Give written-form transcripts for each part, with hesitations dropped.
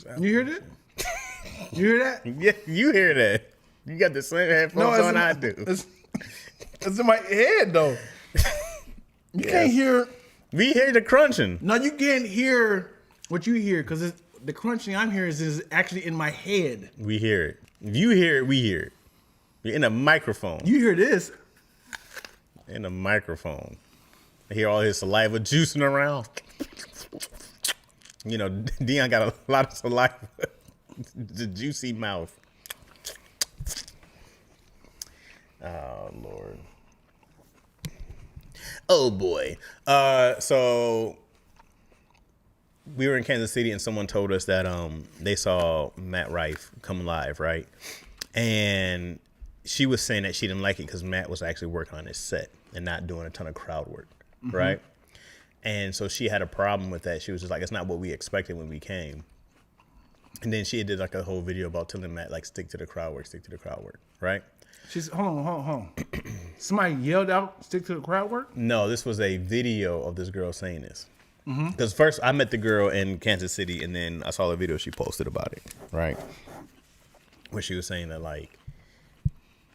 You hear that? You hear that? Yeah, you hear that. You got the same headphones on I do. It's in my head, though. You can't hear. We hear the crunching. No, you can't hear what you hear because the crunching I'm hearing is actually in my head. We hear it. If you hear it, we hear it. You're in a microphone. You hear this. In a microphone. I hear all his saliva juicing around. You know, Dion got a lot of saliva. The juicy mouth. Oh, Lord. Oh, boy. So we were in Kansas City and someone told us that they saw Matt Rife come live, right? And she was saying that she didn't like it because Matt was actually working on his set and not doing a ton of crowd work, right? And so she had a problem with that. She was just like, it's not what we expected when we came. And then she did like a whole video about telling Matt, like, stick to the crowd work, right? She's hold on. Somebody yelled out, "Stick to the crowd work." No, this was a video of this girl saying this. Because first I met the girl in Kansas City, and then I saw the video she posted about it, right? Where she was saying that, like,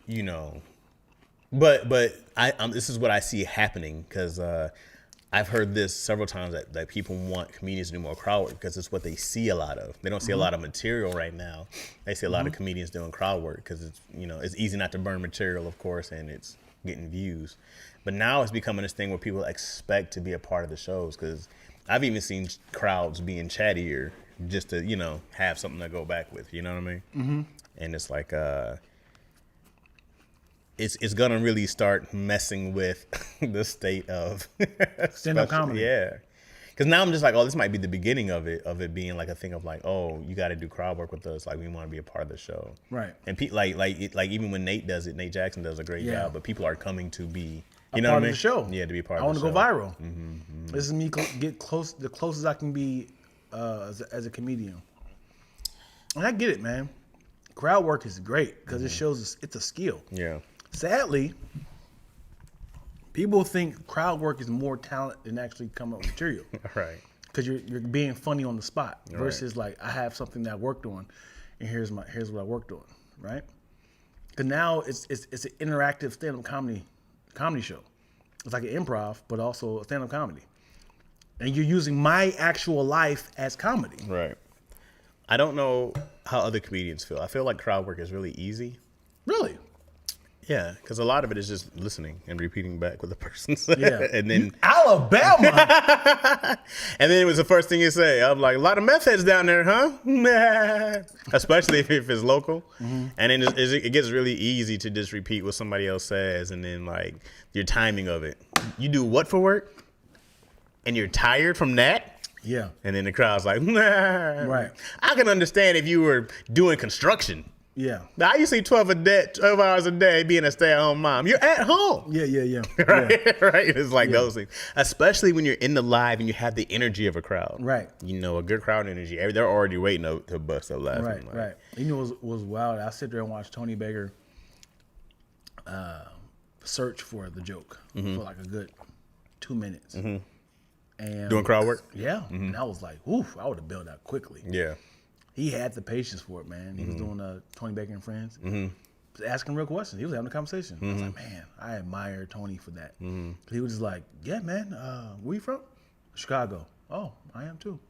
you know, but this is what I see happening because I've heard this several times that people want comedians to do more crowd work because it's what they see a lot of. They don't see a lot of material right now. They see a lot of comedians doing crowd work because it's, you know, it's easy not to burn material, of course, and it's getting views. But now it's becoming this thing where people expect to be a part of the shows because I've even seen crowds being chattier just to, you know, have something to go back with. You know what I mean? And it's like it's gonna really start messing with the state of Stand-up comedy. Yeah, because now I'm just like, oh, this might be the beginning of it being like a thing of like, oh, you got to do crowd work with us, like we want to be a part of the show, Right. And like even when Nate does it, Nate Jackson does a great job, but people are coming to be, you know, part what I mean? of the show. Yeah, to be part I of the show. want to go viral. This is me get close, the closest I can be as a comedian. And I get it, man. Crowd work is great because it shows it's a skill. Yeah, Sadly, people think crowd work is more talent than actually come up with material. right. Because you're being funny on the spot versus like I have something that I worked on, and here's what I worked on, right? Because now it's an interactive stand-up comedy show. It's like an improv, but also a stand-up comedy, and you're using my actual life as comedy. Right. I don't know how other comedians feel. I feel like crowd work is really easy. Really? Yeah, because a lot of it is just listening and repeating back what the person said. Yeah. And then Alabama. and then it was the first thing you say. I'm like, a lot of meth heads down there, huh? Especially if it's local. And then it gets really easy to just repeat what somebody else says, and then like your timing of it. You do what for work? And you're tired from that? Yeah. And then the crowd's like, Right. I can understand if you were doing construction. Yeah. Now, you see 12 hours a day being a stay-at-home mom. You're at home. Yeah. Right? Yeah. Right? It's like those things. Especially when you're in the live and you have the energy of a crowd. Right. You know, a good crowd energy. They're already waiting to bust up laughing. Right, right. You know what was wild? I sit there and watch Tony Baker search for the joke for like a good 2 minutes. And Doing crowd work? Yeah. And I was like, oof, I would have built that quickly. Yeah. He had the patience for it, man. He was doing Tony Baker and Friends. Was asking real questions. He was having a conversation. I was like, man, I admire Tony for that. He was just like, yeah, man, where you from? Chicago. Oh, I am too.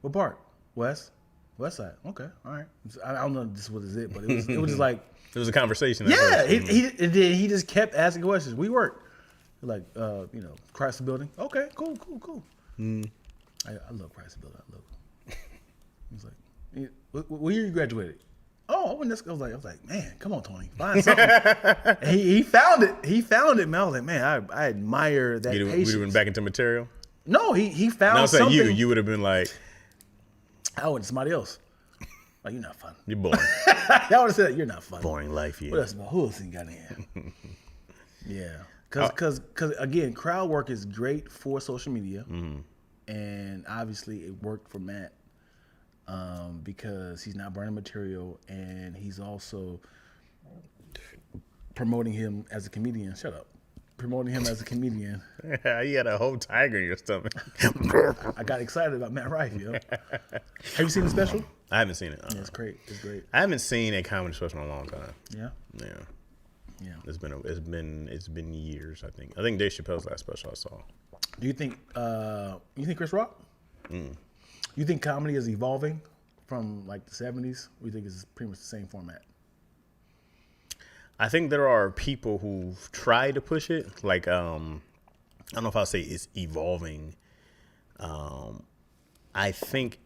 What part? West Side. Okay, all right. I don't know if this was it, but it was just like, It was a conversation. yeah. He just kept asking questions. We work. Like, you know, Chrysler Building. Okay, cool. I love Chrysler Building. I love it. He was like, what year you graduated? Oh, when this, I was like, man, come on, Tony, find something. And he found it. Man. I was like, man, I admire that patience. Would have been back into material? No, he found No, I'm saying something. you would have been like, I would somebody else. Like, you're not fun. you're boring. I would have said, you're not fun. Boring life, yeah. What else? Who else you got in here? Yeah. Because again, crowd work is great for social media. And obviously it worked for Matt. Because he's not burning material and he's also promoting him as a comedian. Shut up. promoting him as a comedian. You had a whole tiger in your stomach. I got excited about Matt Rife, yo. Have you seen the special? I haven't seen it. Yeah, it's great. It's great. I haven't seen a comedy special in a long time. Yeah. Yeah. Yeah. It's been years. I think Dave Chappelle's last special I saw. Do you think Chris Rock? You think comedy is evolving from like the 70s? Or you think it's pretty much the same format? I think there are people who've tried to push it. Like, I don't know if I'll say it's evolving. I think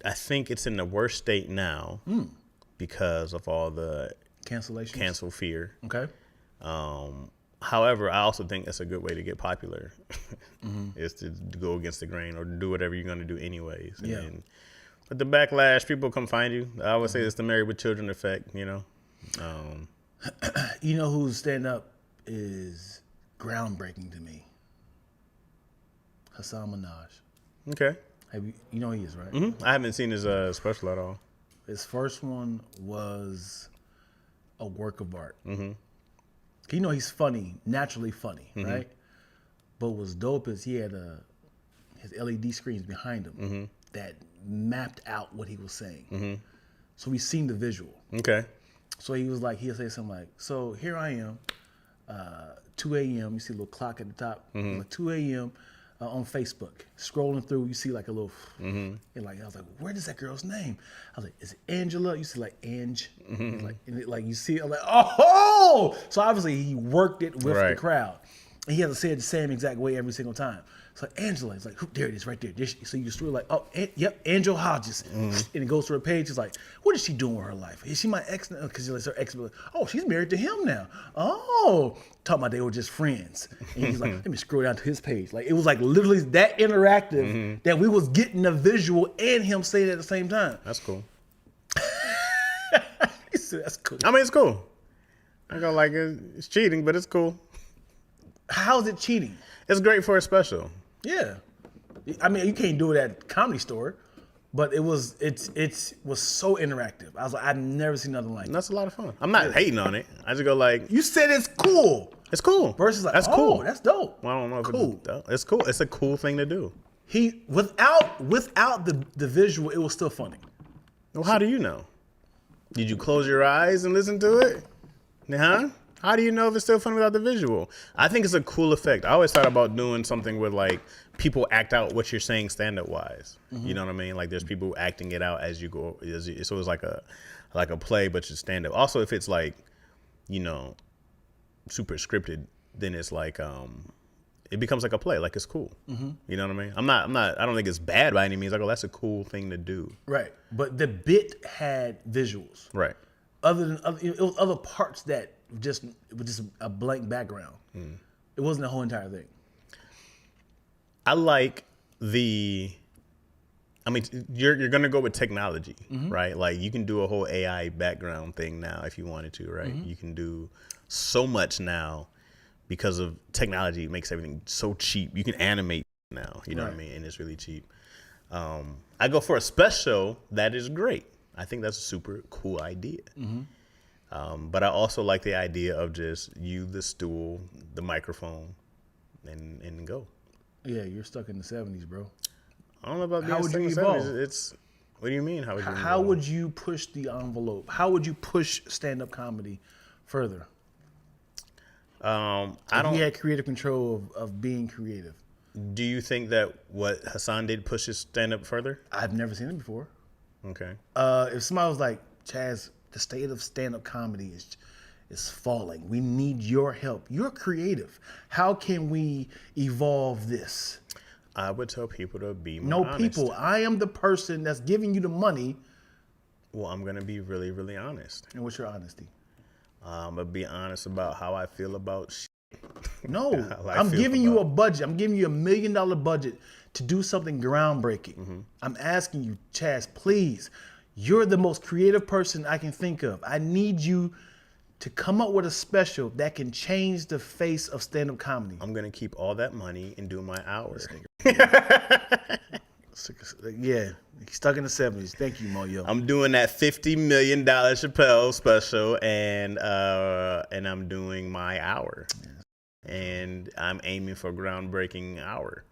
it's in the worst state now because of all the Cancellations? cancel fear. Okay. However, I also think that's a good way to get popular is to go against the grain or do whatever you're going to do anyways. Yeah. And with the backlash, people come find you. I would say it's the Married with Children effect, you know. You know whose stand-up is groundbreaking to me? Hassan Minaj. Okay. You know who he is, right? I haven't seen his special at all. His first one was a work of art. You know he's funny, naturally funny, right? But what's dope is he had his LED screens behind him that mapped out what he was saying. So we seen the visual. Okay. So he was like, he'll say something like, so here I am, 2 a.m., you see a little clock at the top, like 2 a.m. On Facebook, scrolling through, you see like a little, and like I was like, where is that girl's name? I was like, is it Angela? You see like Ange, like you see, I'm like, oh! So obviously he worked it with the crowd, and he has to say it the same exact way every single time. It's like Angela, it's like, there it is, right there. So you just through like, oh, yep, Angel Hodges, and it goes to her page. It's like, what is she doing with her life? Is she my ex? Because like her ex, like, oh, she's married to him now. Oh, talking about they were just friends. And he's like, let me scroll down to his page. Like it was like literally that interactive that we was getting a visual and him saying it at the same time. That's cool. He said, that's cool. I mean, it's cool. I go like it's cheating, but it's cool. How is it cheating? It's great for a special. Yeah, I mean you can't do it at Comedy Store, but it was so interactive. I was like, I've never seen nothing like it. That's a lot of fun. I'm not hating on it. I just go like, You said it's cool. It's cool. Versus like, that's oh, cool. That's dope. Well, I don't know if Cool. it's cool. It's a cool thing to do. He without the visual, it was still funny. Well, how do you know? Did you close your eyes and listen to it? Huh? How do you know if it's still funny without the visual? I think it's a cool effect. I always thought about doing something where like people act out what you're saying stand-up wise. You know what I mean? Like there's people acting it out as you go. So it's like a play, but it's stand-up. Also, if it's like, you know, super scripted, then it's like it becomes like a play. Like it's cool. You know what I mean? I'm not. I don't think it's bad by any means. I go, that's a cool thing to do. Right, but the bit had visuals. Right. It was other parts that just a blank background. It wasn't the whole entire thing. I like you're gonna go with technology, right? Like you can do a whole AI background thing now if you wanted to, right? You can do so much now because of technology. It makes everything so cheap. You can animate now, you know what I mean? And it's really cheap. I go for a special that is great. I think that's a super cool idea. But I also like the idea of just you, the stool, the microphone, and go. Yeah, you're stuck in the 70s, bro. I don't know about being How would stuck you in the evolve? 70s. What do you mean? How would you push the envelope? How would you push stand-up comedy further? I If don't. you had creative control of being creative. Do you think that what Hassan did pushes stand-up further? I've never seen it before. Okay. If somebody was like, Chaz, the state of stand-up comedy is falling. We need your help. You're creative. How can we evolve this? I would tell people to be more No, honest. people, I am the person that's giving you the money. Well, I'm gonna be really, really honest. And what's your honesty? I'm gonna be honest about how I feel about shit. No, How I I'm feel giving you about- a budget. I'm giving you $1 million budget to do something groundbreaking. I'm asking you, Chaz, please. You're the most creative person I can think of. I need you to come up with a special that can change the face of stand-up comedy. I'm gonna keep all that money and do my hours. Yeah, stuck in the 70s. Thank you, Moyo. I'm doing that $50 million Chappelle special, and I'm doing my hour. and I'm aiming for groundbreaking hour.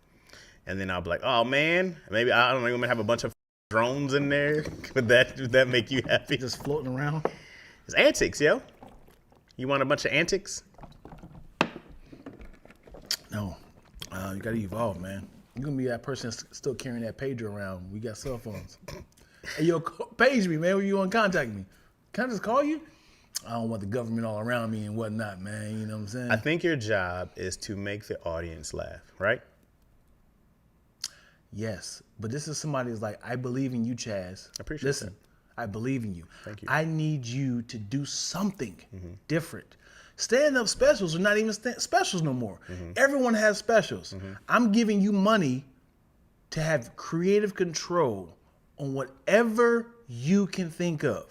And then I'll be like, oh man, maybe I don't know, I'm gonna have a bunch of drones in there. Would that make you happy? Just floating around. It's antics, yo. You want a bunch of antics? No, you gotta evolve, man. You're gonna be that person that's still carrying that pager around. We got cell phones. Hey, yo, page me, man. When you want to contact me, can I just call you? I don't want the government all around me and whatnot, man. You know what I'm saying? I think your job is to make the audience laugh, right? Yes, but this is somebody that's like, I believe in you, Chaz. I appreciate Listen, I believe in you. Thank you. I need you to do something different. Stand-up specials are not even specials no more. Everyone has specials. I'm giving you money to have creative control on whatever you can think of.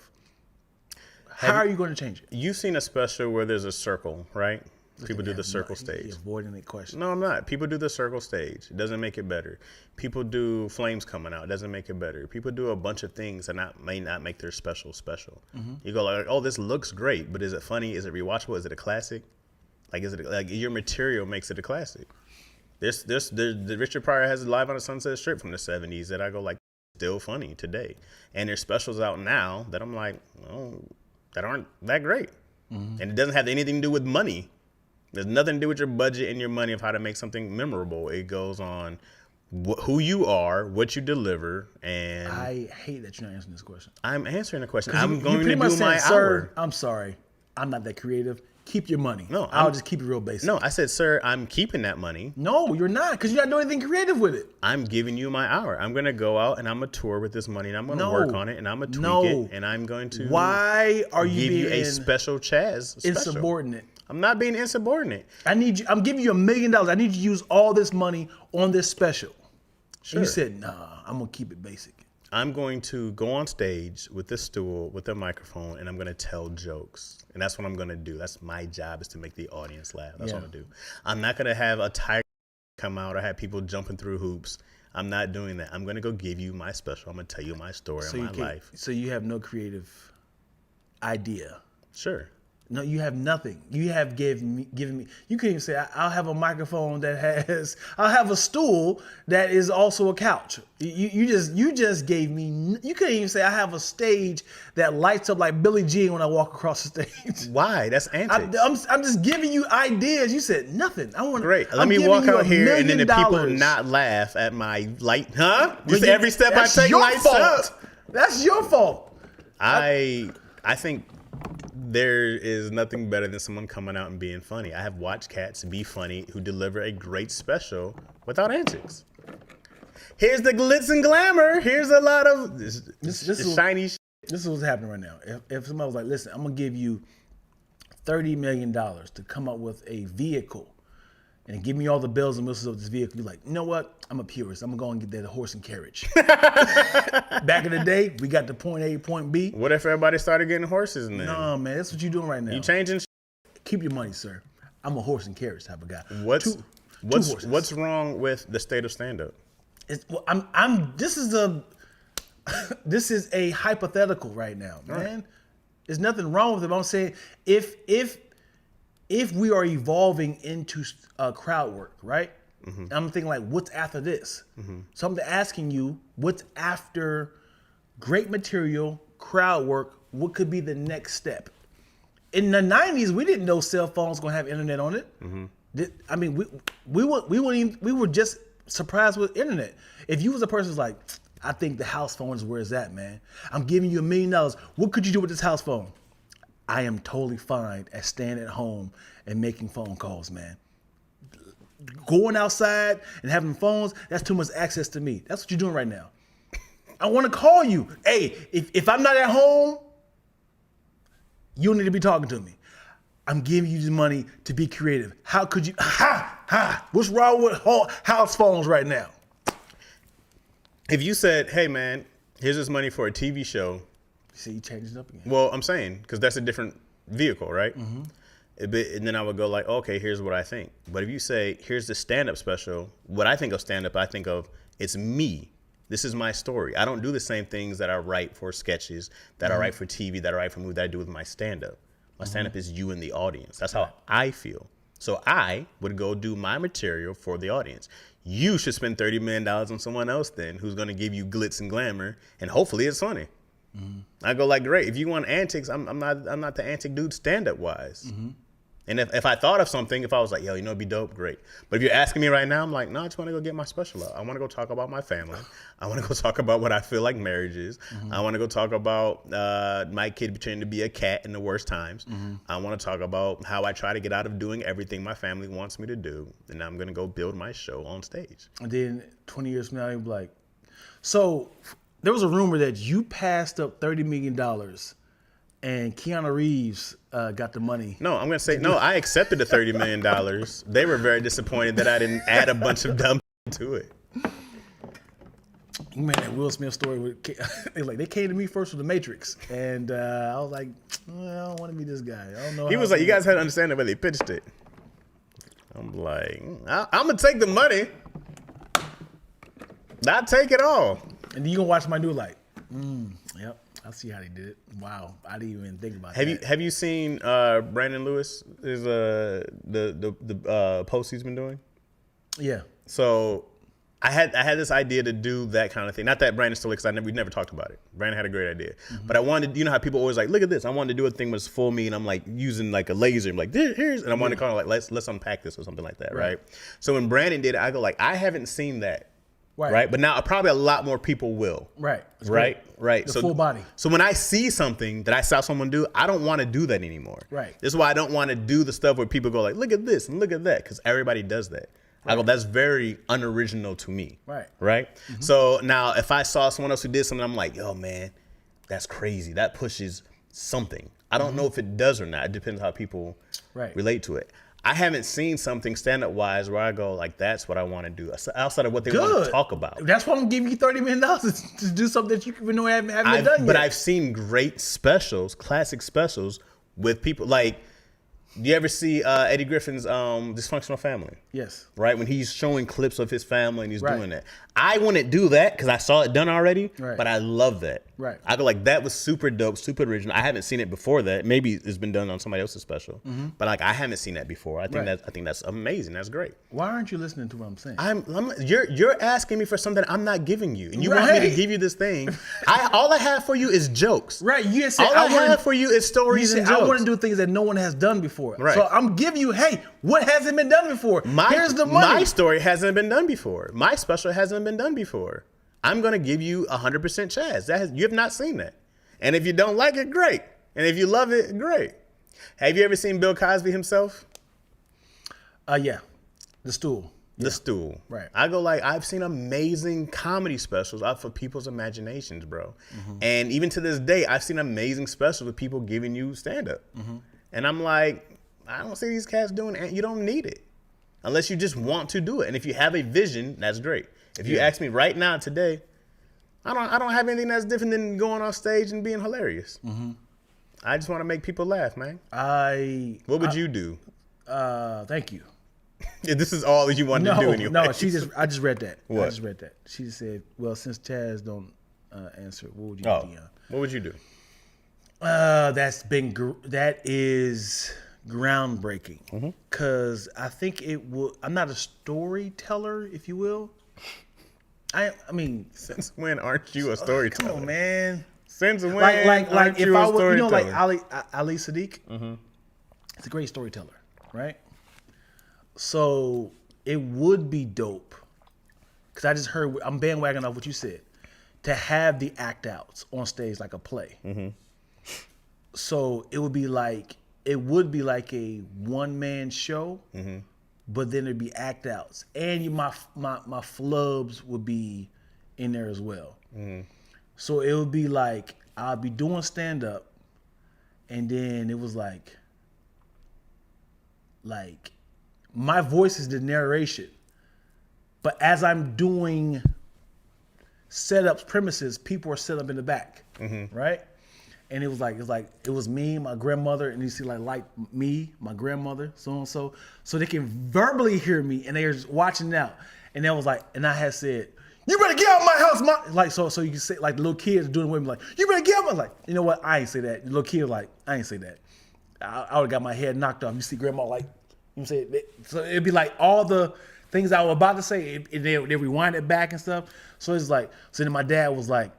How are you going to change it? You've seen a special where there's a circle, right? People do the circle stage. You're avoiding the question. No, I'm not. People do the circle stage. It doesn't make it better. People do flames coming out. It doesn't make it better. People do a bunch of things that may not make their special special. You go like, oh, this looks great, but is it funny? Is it rewatchable? Is it a classic? Like, is it like your material makes it a classic? The Richard Pryor has Live on the Sunset Strip from the 70s that I go like, still funny today. And there's specials out now that I'm like, oh, that aren't that great. And it doesn't have anything to do with money. There's nothing to do with your budget and your money of how to make something memorable. It goes on who you are, what you deliver, and I hate that you're not answering this question. I'm answering the question. You I'm going pretty to much do said, my Sir, hour. I'm sorry. I'm not that creative. Keep your money. No, I'll just keep it real basic. No, I said, sir, I'm keeping that money. No, you're not, because you're not doing anything creative with it. I'm giving you my hour. I'm going to go out and I'm going to tour with this money and I'm going to No. work on it and I'm going to tweak No. it and I'm going to Why are you give you being a special Chaz special. insubordinate? I'm not being insubordinate. I'm giving you $1 million. I need you to use all this money on this special. Sure. And you said, nah, I'm going to keep it basic. I'm going to go on stage with this stool, with a microphone, and I'm going to tell jokes. And that's what I'm going to do. That's my job, is to make the audience laugh. That's what I'm going to do. I'm not going to have a tiger come out or have people jumping through hoops. I'm not doing that. I'm going to go give you my special. I'm going to tell you my story of my life. So you have no creative idea. Sure. No, you have nothing. You have given me. You can't even say I'll have a microphone that has. I'll have a stool that is also a couch. You just gave me. You couldn't even say I have a stage that lights up like Billie Jean when I walk across the stage. Why? That's antics. I'm just giving you ideas. You said nothing. I want. Great. Let me walk out here and then the people not laugh at my light. Huh? You say every step I take lights up. That's your fault. I think there is nothing better than someone coming out and being funny. I have watched cats be funny who deliver a great special without antics. Here's the glitz and glamour. Here's a lot of this shiny shit. This is what's happening right now. If somebody was like, listen, I'm going to give you $30 million to come up with a vehicle and give me all the bells and whistles of this vehicle, you're like, you know what? I'm a purist. I'm going to go and get that horse and carriage. Back in the day, we got to point A, point B. What if everybody started getting horses then? No, man, that's what you're doing right now. You changing shit? Keep your money, sir. I'm a horse and carriage type of guy. What's wrong with the state of stand-up? This is a hypothetical right now, man. Right. There's nothing wrong with it. I'm saying if we are evolving into crowd work, right? Mm-hmm. I'm thinking like, what's after this? Mm-hmm. So I'm asking you, what's after great material, crowd work? What could be the next step? In the 90s, we didn't know cell phones gonna have internet on it. Mm-hmm. I mean, we were just surprised with internet. If you was a person who's like, I think the house phone is where it's at, man. I'm giving you $1 million. What could you do with this house phone? I am totally fine at staying at home and making phone calls, man. Going outside and having phones, that's too much access to me. That's what you're doing right now. I want to call you. Hey, if I'm not at home, you don't need to be talking to me. I'm giving you the money to be creative. How could you? What's wrong with house phones right now? If you said, hey, man, here's this money for a TV show. See, you changed it up again. Well, I'm saying, because that's a different vehicle, right? Mm-hmm. And then I would go like, okay, here's what I think. But if you say, here's the stand-up special, what I think of stand-up, I think of, it's me. This is my story. I don't do the same things that I write for sketches, that I write for TV, that I write for movies, that I do with my stand-up. My stand-up is you and the audience. That's how I feel. So I would go do my material for the audience. You should spend $30 million on someone else then who's going to give you glitz and glamour, and hopefully it's funny. I go like, great. If you want antics, I'm not the antic dude stand-up wise. And if I thought of something, if I was like, yo, you know, it'd be dope, great. But if you're asking me right now, I'm like, no, I just want to go get my special out. I want to go talk about my family. I want to go talk about what I feel like marriage is. I want to go talk about my kid pretending to be a cat in the worst times. I want to talk about how I try to get out of doing everything my family wants me to do. And I'm going to go build my show on stage. And then 20 years from now, you'll be like, so there was a rumor that you passed up $30 million and Keanu Reeves got the money. No, I'm going to say, no, I accepted the $30 million. They were very disappointed that I didn't add a bunch of dumb to it. Man, that Will Smith story, they came to me first with The Matrix. And I was like, well, I don't want to be this guy. I don't know. He was like, you guys had to understand the way they pitched it. I'm like, I'm going to take the money. Not take it all. And then you going to watch my new like, yep. I see how they did it. Wow, I didn't even think about that. Have you seen Brandon Lewis? Is the post he's been doing? Yeah. So I had this idea to do that kind of thing. Not that Brandon still, because we never talked about it. Brandon had a great idea, but I wanted, you know how people always like, look at this. I wanted to do a thing was full me, and I'm like using like a laser. I'm like, here's, and I wanted to kind of like let's unpack this or something like that, right? So when Brandon did it, I go like, I haven't seen that. Right. But now probably a lot more people will. Right. Right. Right. The full body. So when I see something that I saw someone do, I don't want to do that anymore. Right. This is why I don't want to do the stuff where people go like, look at this and look at that, because everybody does that. I go, that's very unoriginal to me. Right. Right. So now if I saw someone else who did something, I'm like, yo, man, that's crazy. That pushes something. I don't know if it does or not. It depends how people relate to it. I haven't seen something stand-up wise where I go like, that's what I want to do outside of what they want to talk about. That's why I'm giving you $30 million to do something that you even know haven't done yet. But I've seen great specials, classic specials with people like. Do you ever see Eddie Griffin's Dysfunctional Family? Yes. Right? When he's showing clips of his family and he's doing that. I wouldn't do that because I saw it done already, but I love that. Right. I go like, that was super dope, super original. I haven't seen it before that. Maybe it's been done on somebody else's special. But like, I haven't seen that before. I think that's amazing. That's great. Why aren't you listening to what I'm saying? You're asking me for something I'm not giving you. And you want me to give you this thing. All I have for you is jokes. Right. You said, all I have for you is stories and jokes. I want to do things that no one has done before. Right. So I'm giving you, hey, what hasn't been done before? Here's the money. My story hasn't been done before. My special hasn't been done before. I'm going to give you 100% Chaz. You have not seen that. And if you don't like it, great. And if you love it, great. Have you ever seen Bill Cosby himself? Yeah. The Stool. The Stool. Right. I go like, I've seen amazing comedy specials out for people's imaginations, bro. And even to this day, I've seen amazing specials with people giving you stand-up. And I'm like, I don't see these cats doing it. You don't need it unless you just want to do it. And if you have a vision, that's great. If you ask me right now today, I don't have anything that's different than going on stage and being hilarious. I just want to make people laugh, man. What would you do? Thank you. This is all you wanted to do anyway. No, I just read that. What? I just read that. She said, well, since Chaz don't answer, what would you do, Dion? What would you do? That is groundbreaking, because I think it will. I'm not a storyteller, if you will. I mean, since when aren't you a storyteller? Come on, man. Since when? Like if I was, like Ali Sadiq. It's a great storyteller, right? So it would be dope, because I just heard. I'm bandwagoning off what you said, to have the act outs on stage like a play. So it would be like a one-man show, but then there'd be act outs, and my flubs would be in there as well. So it would be like I'll be doing stand-up, and then it was like my voice is the narration, but as I'm doing setups, premises, people are set up in the back, right? And it was me, my grandmother, and you see like me, my grandmother, so and so they can verbally hear me, and they're just watching it out. And that was like, and I had said, "You better get out of my house, Mom!" Like so you can say, like the little kids doing it with me, like, "You better get out!" I'm like, you know what? I ain't say that. The little kid was like, I ain't say that. I would have got my head knocked off. You see grandma like You know what I'm saying? So it'd be like all the things I was about to say, they rewind it back and stuff. So it's like, so then my dad was like,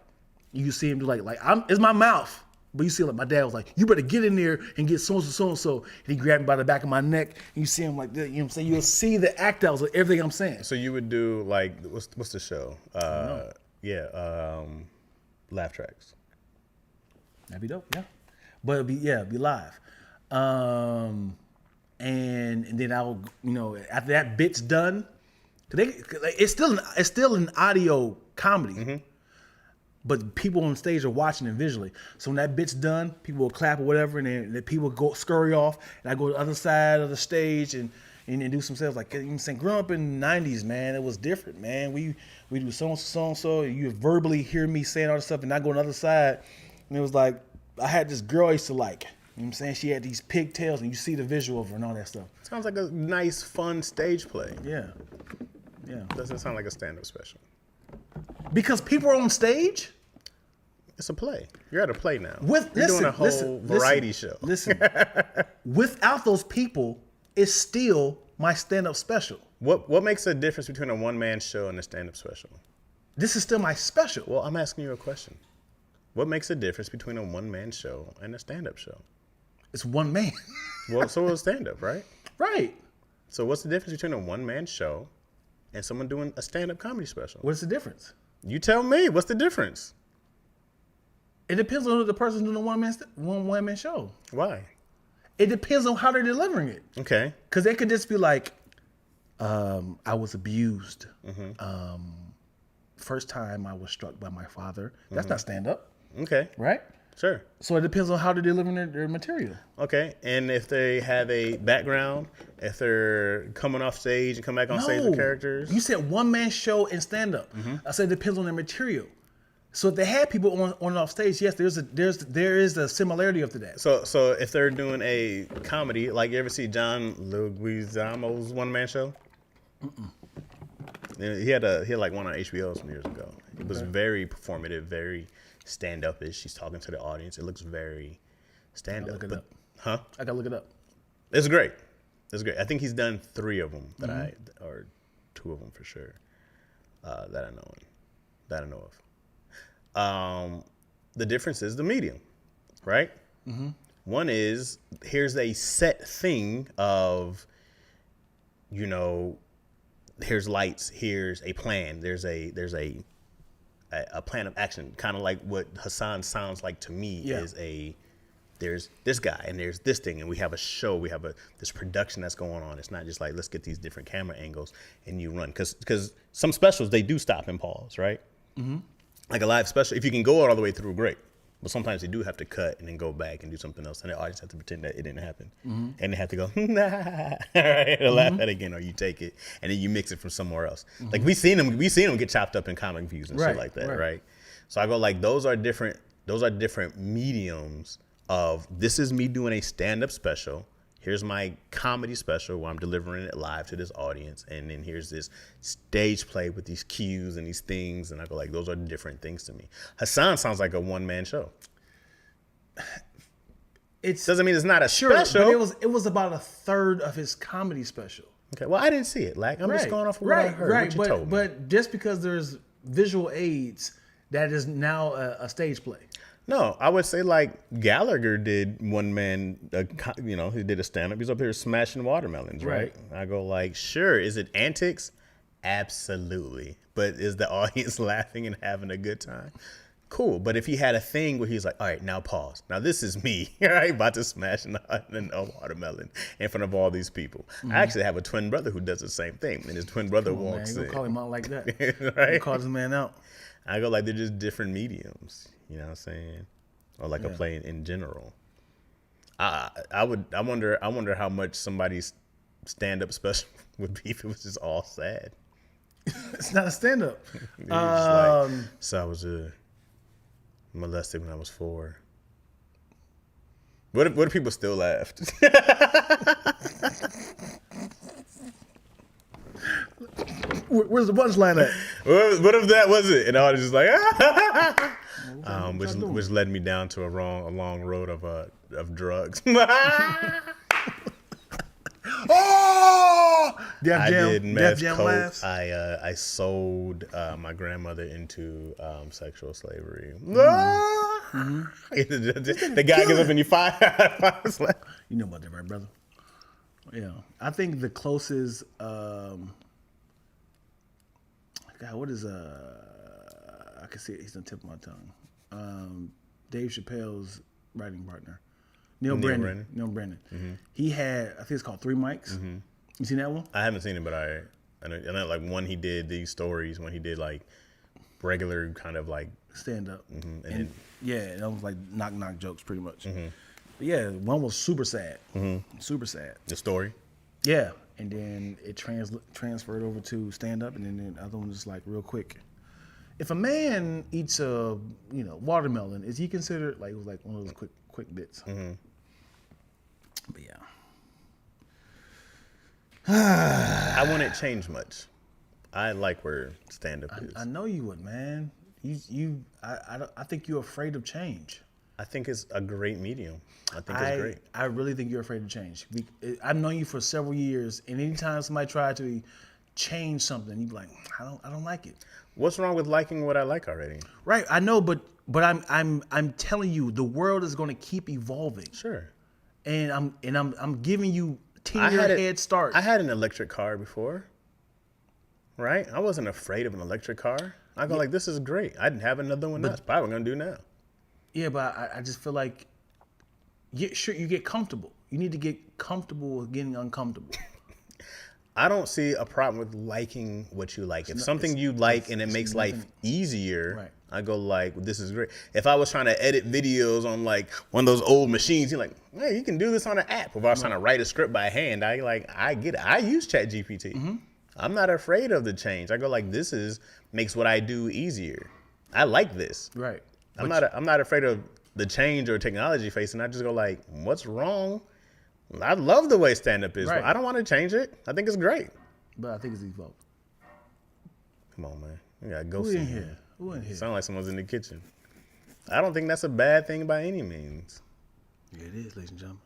you see him do it's my mouth. But you see, like, my dad was like, you better get in there and get so-and-so, so-and-so. And he grabbed me by the back of my neck. And you see him like that, you know what I'm saying? You'll see the act out of everything I'm saying. So you would do, like, what's the show? Laugh Tracks. That'd be dope, yeah. But it'd be live. And then I'll, after that bit's done, it's still an audio comedy. Mm-hmm. But people on stage are watching it visually. So when that bit's done, people will clap or whatever, and then people go scurry off, and I go to the other side of the stage and do some stuff. Like, you know, saying, growing up in the 90s, man, it was different, man. We do so-and-so, you verbally hear me saying all this stuff, and I go on the other side, and it was like, I had this girl I used to like. You know what I'm saying? She had these pigtails, and you see the visual of her and all that stuff. Sounds like a nice, fun stage play. Yeah. Doesn't sound like a stand-up special. Because people are on stage? It's a play. You're at a play now. You're doing a whole variety show. Listen, without those people, it's still my stand-up special. What makes a difference between a one-man show and a stand-up special? This is still my special. Well, I'm asking you a question. What makes a difference between a one-man show and a stand-up show? It's one man. Well, so is stand-up, right? Right. So what's the difference between a one-man show and someone doing a stand-up comedy special? What's the difference? You tell me. What's the difference? It depends on who the person's doing the one man show. Why? It depends on how they're delivering it. Okay. Because they could just be like, I was abused. Mm-hmm. First time I was struck by my father. That's not stand-up. Okay. Right? Sure. So it depends on how they're delivering their material. Okay. And if they have a background, if they're coming off stage and come back on stage with characters? You said one-man show and stand-up. Mm-hmm. I said it depends on their material. So if they had people on and off stage, yes, there is a similarity of to that. So if they're doing a comedy, like you ever see John Leguizamo's one-man show? Mm-mm. He had like one on HBO some years ago. It was very performative, very stand-up-ish. He's talking to the audience. It looks very stand-up. Look it up. Huh? I gotta look it up. It's great. It's great. I think he's done 3 of them or 2 of them for sure that I know of. The difference is the medium, right? Mm-hmm. One is, here's a set thing of, here's lights, here's a plan, there's a plan of action, kind of like what Hassan sounds like to me. Is there's this guy and there's this thing, and we have a show, we have this production that's going on. It's not just like, let's get these different camera angles and you run, because some specials, they do stop and pause, right? Mm-hmm. Like a live special, if you can go all the way through, great. But sometimes they do have to cut and then go back and do something else, and the audience have to pretend that it didn't happen, mm-hmm. and they have to go, nah, right, or laugh at it again, or you take it and then you mix it from somewhere else. Mm-hmm. Like we seen them get chopped up in comic views and shit like that, right? So I go like, those are different mediums of, this is me doing a stand-up special. Here's my comedy special where I'm delivering it live to this audience. And then here's this stage play with these cues and these things. And I go like, those are different things to me. Hassan sounds like a one-man show. It doesn't mean it's not a special. But it was about a third of his comedy special. Okay, well, I didn't see it. Like, I'm just going off of what I heard. Right, what you told me. But just because there's visual aids, that is now a stage play. No, I would say like Gallagher did one man, he did a stand-up. He's up here smashing watermelons, right? I go like, sure. Is it antics? Absolutely. But is the audience laughing and having a good time? Cool. But if he had a thing where he's like, all right, now pause. Now this is me, right? About to smash a watermelon in front of all these people. Mm-hmm. I actually have a twin brother who does the same thing. And his twin brother walks in. Don't call him out like that. Right? You call this man out. I go like, they're just different mediums. You know what I'm saying? Or like a play in general. I wonder how much somebody's stand-up special would be if it was just all sad. It's not a stand-up. So I was molested when I was 4. What if people still laughed? Where's the punchline at? What if that was it? And I was just like, which led me down to a long road of drugs. Oh, Def I Jam, did Def meth, Jam coke. laughs. I sold my grandmother into sexual slavery. The guy gets up and you fire. You know about that, right, brother? Yeah, I think the closest. God, what is I can see it. He's on the tip of my tongue. Dave Chappelle's writing partner, Neil Brennan. Neil Brennan. He had, I think it's called Three Mics. You seen that one? I haven't seen it, but I know like when he did these stories, when he did like regular kind of like Stand up. and Yeah, that was like knock jokes pretty much. But yeah, one was super sad. Super sad. the story. Yeah, and then it transferred over to stand up, and then the other one was like real quick. If a man eats a watermelon, is he considered like, it was like one of those quick bits? But yeah, I wouldn't change much. I like where stand up is. I know you would, man. I think you're afraid of change. I think it's a great medium. I think it's great. I really think you're afraid of change. I've known you for several years, and anytime somebody tried to change something, you'd be like, I don't like it. What's wrong with liking what I like already? Right, I know, but I'm telling you, the world is going to keep evolving, Sure. and I'm giving you 10-year head start. I had an electric car before. Right? I wasn't afraid of an electric car. I go like, this is great. I'd have another one. That's probably what I'm gonna do now. Yeah, but I just feel like, sure, you get comfortable. You need to get comfortable with getting uncomfortable. I don't see a problem with liking what you like. If something you like and it makes life easier, Right. I go like, this is great. If I was trying to edit videos on like one of those old machines, you're like, hey, you can do this on an app. If I was trying to write a script by hand, I get it. I use ChatGPT. I'm not afraid of the change. I go like, makes what I do easier. I like this. Right. I'm not afraid of the change or technology facing. I just go like, what's wrong? I love the way stand-up is. Right. I don't want to change it. I think it's great. But I think it's evolved. Come on, man. We gotta go Who see in him. here? Who in here? Sound like someone's in the kitchen. I don't think that's a bad thing by any means. Yeah, it is, ladies and gentlemen.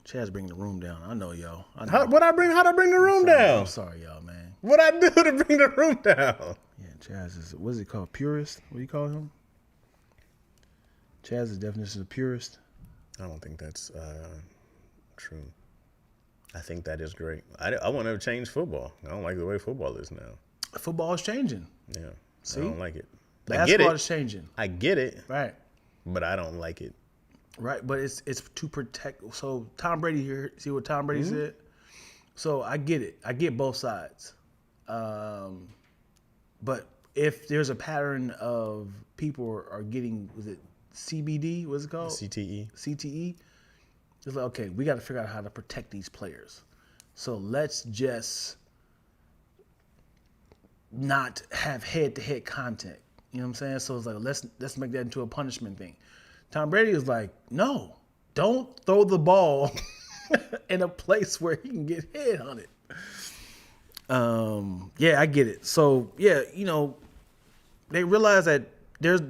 Chad's bringing the room down. I know, y'all. I know. How'd I bring the room down? I'm sorry, y'all, man. What'd I do to bring the room down? Yeah, Chaz is, what is he called? Purist? What do you call him? Chaz's definition of purist. I don't think that's true. I think that is great. I want to change football. I don't like the way football is now. Football is changing. Yeah. See? I don't like it. I get Basketball it. is changing. I get it, Right. but I don't like it. Right, but it's to protect. So Tom Brady here, see what Tom Brady said? So I get it. I get both sides. But if there's a pattern of people are getting, was it CBD? What's it called? CTE. CTE. It's like, okay, we got to figure out how to protect these players. So let's just not have head-to-head contact. You know what I'm saying? So it's like, let's make that into a punishment thing. Tom Brady is like, no, don't throw the ball in a place where he can get headhunted. Yeah, I get it. So yeah, they realize that there's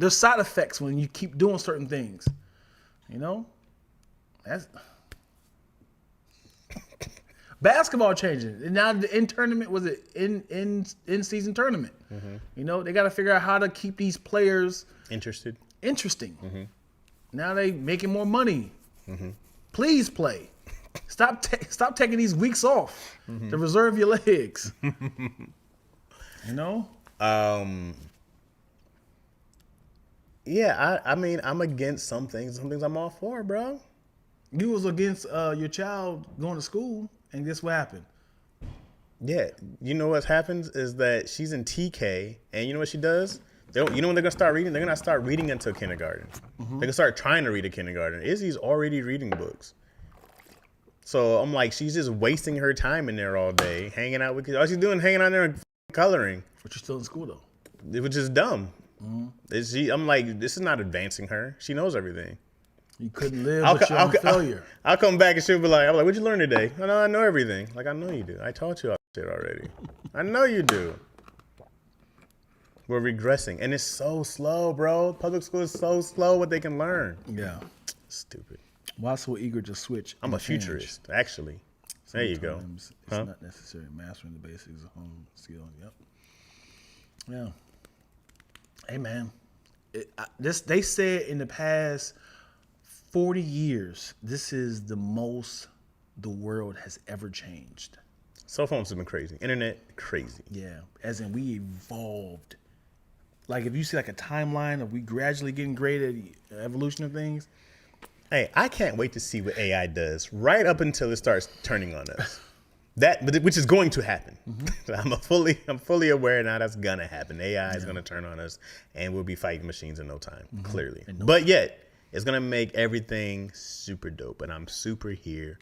side effects when you keep doing certain things. That's basketball changing. And now the in tournament, was it in season tournament? They got to figure out how to keep these players interesting. Now they making more money. Please play. Stop taking these weeks off to reserve your legs. Yeah, I mean, I'm against some things. Some things I'm all for, bro. You was against your child going to school, and guess what happened? Yeah, you know what happens is that she's in TK, and you know what she does? You know when they're gonna start reading? They're gonna start reading until kindergarten. They can start trying to read at kindergarten. Izzy's already reading books. So I'm like, she's just wasting her time in there all day, hanging out with kids. All she's doing is hanging out there and coloring. But you're still in school though. Which is dumb. I'm like, this is not advancing her. She knows everything. You couldn't live with your own failure. I'll come back and she'll be like, what'd you learn today? I know everything. Like, I know you do. I taught you all that shit already. I know you do. We're regressing. And it's so slow, bro. Public school is so slow what they can learn. Yeah. Stupid. Why so eager to switch? I'm a and change? futurist, actually. There you go. Sometimes it's Huh? not necessary. Mastering the basics of home skill. Yep. Yeah. Hey man, they said in the past 40 years, this is the most the world has ever changed. Cell phones have been crazy. Internet, crazy. Yeah, as in we evolved. Like if you see like a timeline of we gradually getting great at the evolution of things. Hey, I can't wait to see what AI does right up until it starts turning on us. Which is going to happen. Mm-hmm. I'm fully aware now that's gonna happen. AI is gonna turn on us, and we'll be fighting machines in no time. Clearly, but yet it's gonna make everything super dope, and I'm super here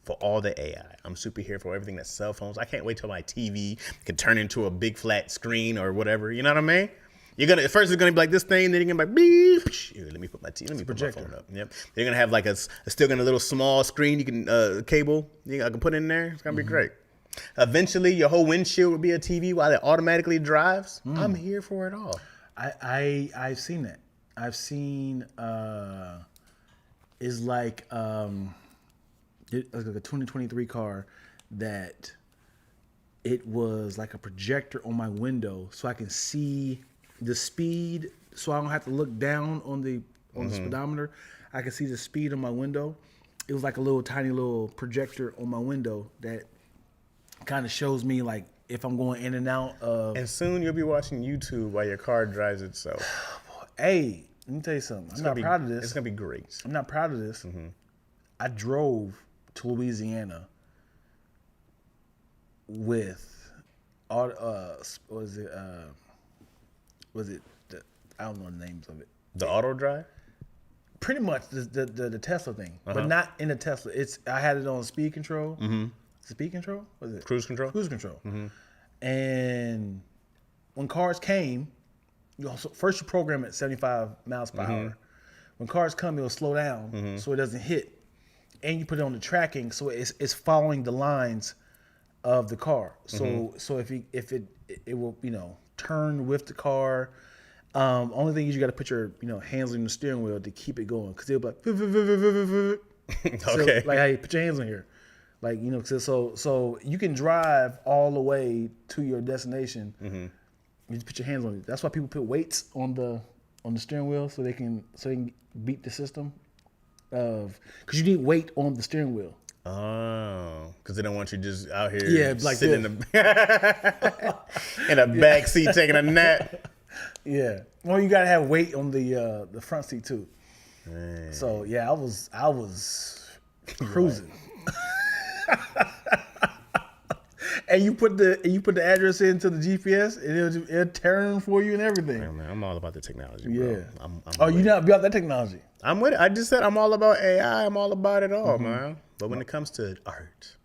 for all the AI. I'm super here for everything that's cell phones. I can't wait till my TV can turn into a big flat screen or whatever. You know what I mean? You're gonna first it's gonna be like this thing, then you're gonna be like beep. Here, let me put my phone up. Yep. They're gonna have like still gonna a little small screen you can cable I can put in there. It's gonna be great. Eventually, your whole windshield will be a TV while it automatically drives. I'm here for it all. I've seen that. I've seen is like a 2023 car that it was like a projector on my window so I can see the speed, so I don't have to look down on the speedometer. I can see the speed on my window. It was like a little tiny little projector on my window that kind of shows me like if I'm going in and out of. And soon you'll be watching YouTube while your car drives itself. Hey, let me tell you something. I'm not proud of this. It's gonna be great. I'm not proud of this. I drove to Louisiana with I don't know the names of it. The auto drive? Pretty much the Tesla thing, but not in the Tesla. I had it on speed control. Speed control? What is it? Cruise control? Cruise control. And when cars came, so first you program it at 75 miles per hour. When cars come, it'll slow down so it doesn't hit. And you put it on the tracking, so it's following the lines of the car. So if it will turn with the car. Only thing is you got to put your hands on the steering wheel to keep it going, because it'll be like Okay. So, like how you put your hands on here, like so you can drive all the way to your destination. You just put your hands on it. That's why people put weights on the steering wheel so they can beat the system of, because you need weight on the steering wheel. Oh, because they don't want you just out here like sitting in a back seat taking a nap. Yeah. Well, you gotta have weight on the front seat too. Man. So yeah, I was cruising. And you put the address into the GPS, and it'll turn for you and everything. Man, I'm all about the technology, Yeah. bro. I'm You not about that technology? I'm with it. I just said I'm all about AI. I'm all about it all, man. But when it comes to art,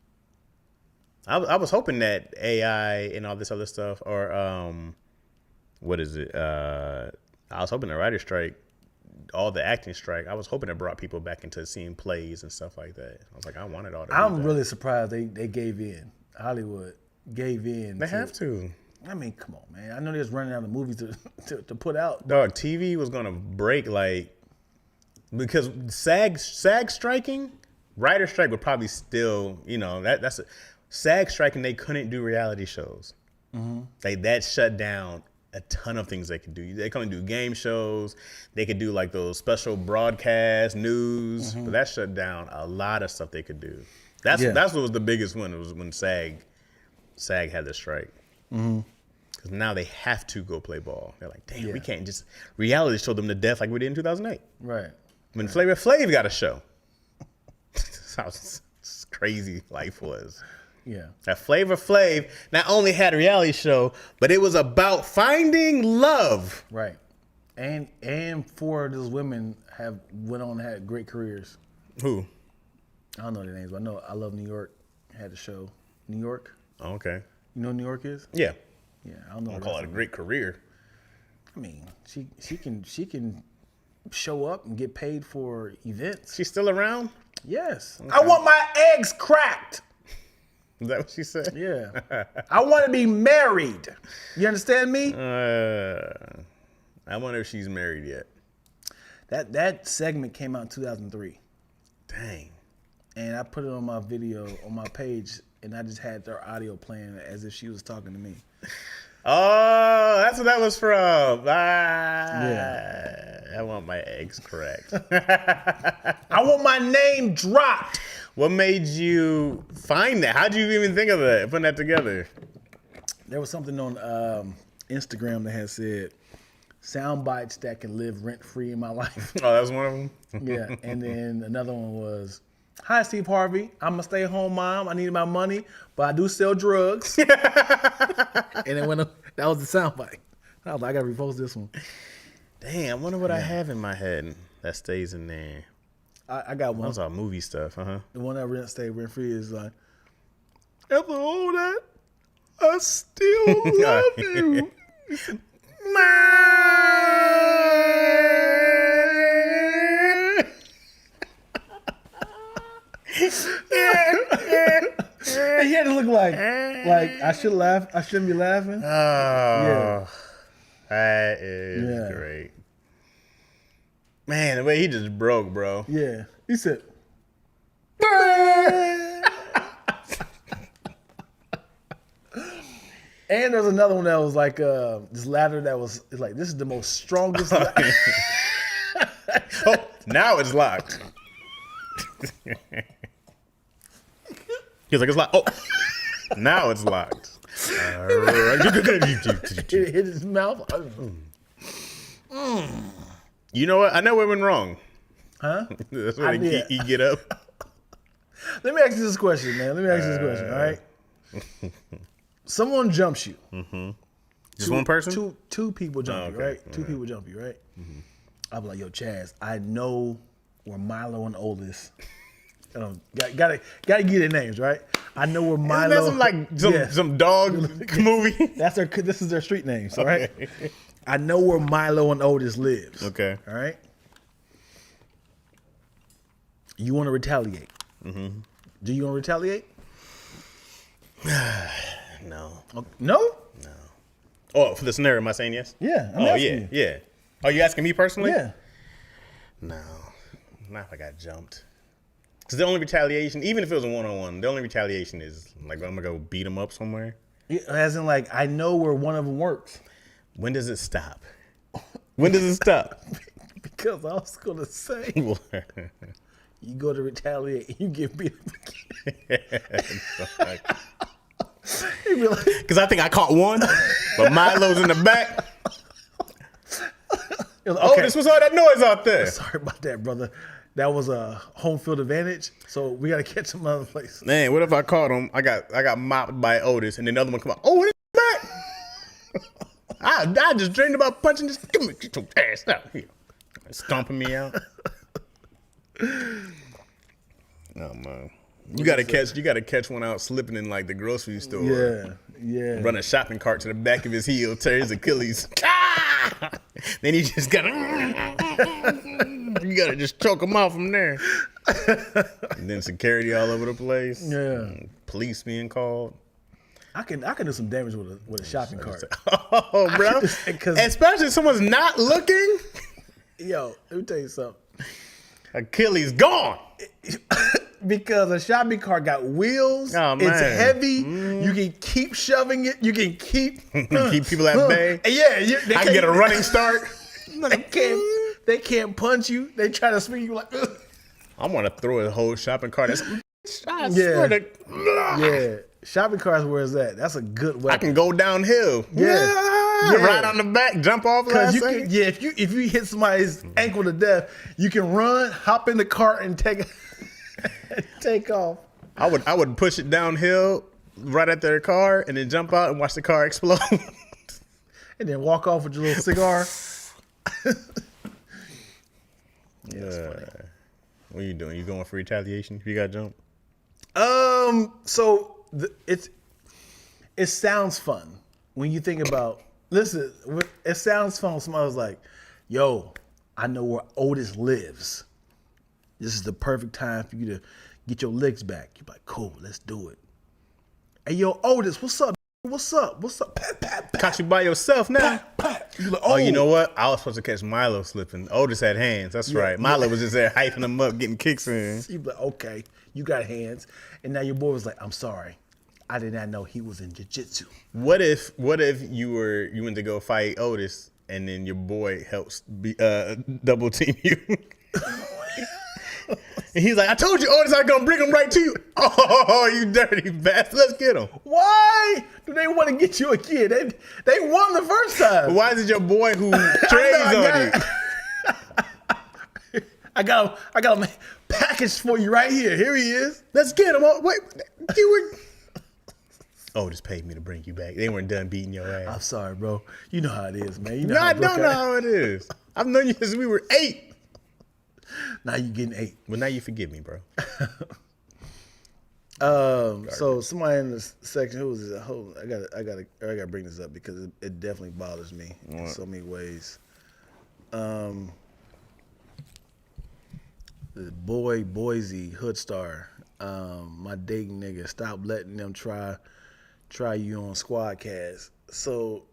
I was hoping that AI and all this other stuff, or what is it? I was hoping the writer's strike, all the acting strike, I was hoping it brought people back into seeing plays and stuff like that. I was like, I wanted all that. I'm really surprised they gave in. Hollywood gave in. They have to. I mean, come on, man. I know they was running out of movies to put out. Dog, TV was gonna break, like, because SAG striking, writer strike would probably still, that's a SAG striking. They couldn't do reality shows. That shut down a ton of things they could do. They couldn't do game shows. They could do like those special broadcast news, but that shut down a lot of stuff they could do. That's what was the biggest one. It was when SAG had the strike. Because now they have to go play ball. They're like, damn, we can't just reality show them to death like we did in 2008. Right. When Flavor Flav got a show. That's how crazy life was. Yeah. That Flavor Flav not only had a reality show, but it was about finding love. Right. And four of those women went on and had great careers. Who? I don't know their names, but I know I Love New York had a show. New York. Oh, okay. You know who New York is? Yeah. Yeah. I don't know. I'll call it a great career. I mean, she can show up and get paid for events. She's still around? Yes. Okay. I want my eggs cracked. Is that what she said? Yeah. I want to be married. You understand me? I wonder if she's married yet. That segment came out in 2003. Dang. And I put it on my video on my page, and I just had their audio playing as if she was talking to me. Oh, that's what that was from. Yeah. I want my eggs correct. I want my name dropped. What made you find that? How'd you even think of that? Putting that together? There was something on Instagram that had said sound bites that can live rent free in my life. Oh, that was one of them? Yeah. And then another one was, hi, Steve Harvey. I'm a stay home mom. I need my money, but I do sell drugs. And it went up. That was the sound bite. I was like, I got to repost this one. Dang, I wonder what I have in my head that stays in there. I got one. Those are movie stuff, huh? The one that stay rent free is like, after all that, I still love you. He had to look like I should laugh. I shouldn't be laughing. Oh, that is great. Man, the way he just broke, bro. Yeah. He said, and there's another one that was like this ladder that was like, this is the most strongest ladder. Oh, now it's locked. He's like, it's locked. Oh, now it's locked. It hit his mouth. You know what? I know where it went wrong. Huh? That's when he get up. Let me ask you this question, man. Let me ask you this question, all right? Someone jumps you. Mm-hmm. Just one person? Two people jump you, right? All Two people jump you, right? Mm-hmm. I'll be like, yo, Chaz, I know where Milo and Otis. Gotta get their names, right? I know where Milo. Isn't that some dog movie? This is their street names, all right? I know where Milo and Otis lives. Okay. All right. You want to retaliate? Mm-hmm. Do you want to retaliate? No. No? No. Oh, for the scenario, am I saying yes? Yeah. Oh, yeah, yeah. Are you asking me personally? Yeah. No. Not if I got jumped. Because the only retaliation, even if it was a one-on-one, the only retaliation is like I'm going to go beat them up somewhere. Yeah, as in, like, I know where one of them works. When does it stop? When does it stop? Because I was going to say, you go to retaliate, you get beat up again. Because I think I caught one, but Milo's in the back. Okay. Oh, this was all that noise out there. Sorry about that, brother. That was a home field advantage, so we got to catch him other place. Man, what if I caught him? I got mopped by Otis, and then the other one come out. Oh, what is back? I just dreamed about punching this. Give me get your ass out here, stomping me out. Oh man, you gotta catch one out slipping in like the grocery store. Yeah. Run a shopping cart to the back of his heel, tear his Achilles. Then you just gotta. You gotta just choke him off from there. And then security all over the place. Yeah. Police being called. I can do some damage with a shopping cart. Oh, bro. Especially if someone's not looking. Yo, let me tell you something. Achilles gone. Because a shopping cart got wheels. Oh, man. It's heavy. You can keep shoving it. You can keep people at bay. Yeah, I can get a running start. They can't punch you. They try to swing you like. I want to throw a whole shopping cart. Yeah. Shopping carts, where is that? That's a good weapon. I can go downhill. Yeah. Right on the back, jump off last second. Yeah, if you hit somebody's ankle to death, you can run, hop in the cart, and take off. I would push it downhill right at their car and then jump out and watch the car explode. And then walk off with your little cigar. What are you doing? You going for retaliation if you got jumped? So it sounds fun when you think about. Listen, it sounds fun when somebody's like, "Yo, I know where Otis lives. This is the perfect time for you to get your legs back." You're like, "Cool, let's do it." Hey, yo, Otis, what's up? What's up? What's up? Pat, pat, pat, Caught you by yourself now. pat. You like, Oh, you know what? I was supposed to catch Milo slipping. Otis had hands. That's right. Milo was just there hyping him up, getting kicks in. You be like, okay, you got hands. And now your boy was like, I'm sorry. I did not know he was in jiu-jitsu. What if you went to go fight Otis and then your boy helps double team you? And he's like, I told you Otis, I'm gonna bring him right to you. Oh, you dirty bastard. Let's get him. Why do they want to get you again? They won the first time. Why is it your boy who trades on you? I got a package for you right here. Here he is. Let's get him. Oh, wait, you were... Otis paid me to bring you back. They weren't done beating your ass. I'm sorry, bro. You know how it is, man. You know No, how I don't know how it is. I've known you since we were 8. Now you getting 8. Well, now you forgive me, bro. So somebody in this section, who was it? Hold on, I gotta bring this up because it definitely bothers me in so many ways. The boy Boise Hood Star, my dating nigga, stop letting them try you on Squadcast. So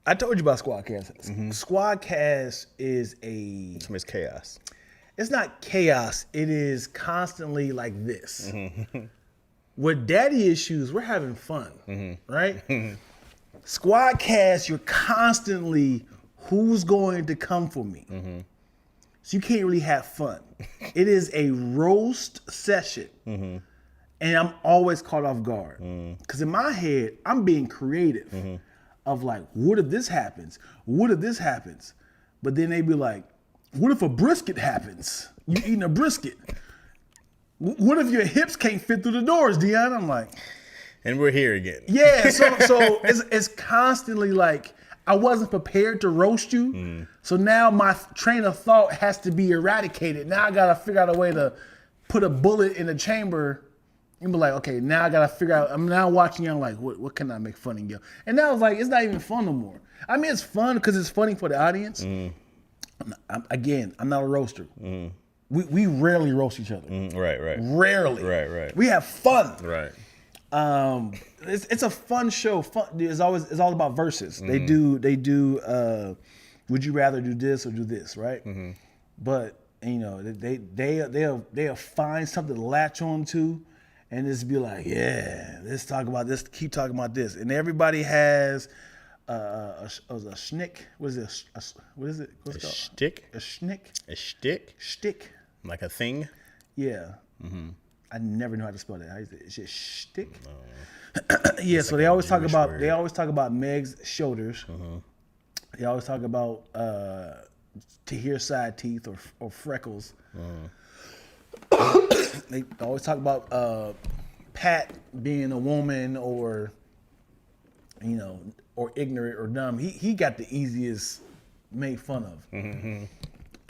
I told you about Squadcast. Mm-hmm. Squadcast is It's chaos. it's not chaos. It is constantly like this. Mm-hmm. With daddy issues, we're having fun, Mm-hmm. right? Squadcast, you're constantly, who's going to come for me? Mm-hmm. So you can't really have fun. It is a roast session. Mm-hmm. And I'm always caught off guard. Because in my head, I'm being creative Mm-hmm. of like, what if this happens? What if this happens? But then they be like, what if a brisket happens? You eating a brisket. What if your hips can't fit through the doors, Dion? I'm like, And we're here again. yeah. So it's constantly like, I wasn't prepared to roast you. So now my train of thought has to be eradicated. Now I got to figure out a way to put a bullet in the chamber and be like, okay, now I got to figure out, I'm now watching you, I'm like, what can I make fun of you? And now it's like, it's not even fun no more. I mean, it's fun because it's funny for the audience. I'm not a roaster. We rarely roast each other. Right. Rarely. Right. We have fun. Right. It's a fun show. Fun. It's all about verses. They do. Would you rather do this or do this, right? But you know they'll find something to latch on to, and just be like, yeah, let's talk about this. Keep talking about this, and everybody has a schnick. What is it? What is it? What's it called? Shtick? A schnick. A shtick? Shtick. Like a thing? Yeah. I never know how to spell that. How is it? Is it shtick? Yeah. So they always talk about Meg's shoulders. They always talk about Tahir's side teeth or freckles. They always talk about Pat being a woman or or ignorant or dumb. He got the easiest made fun of.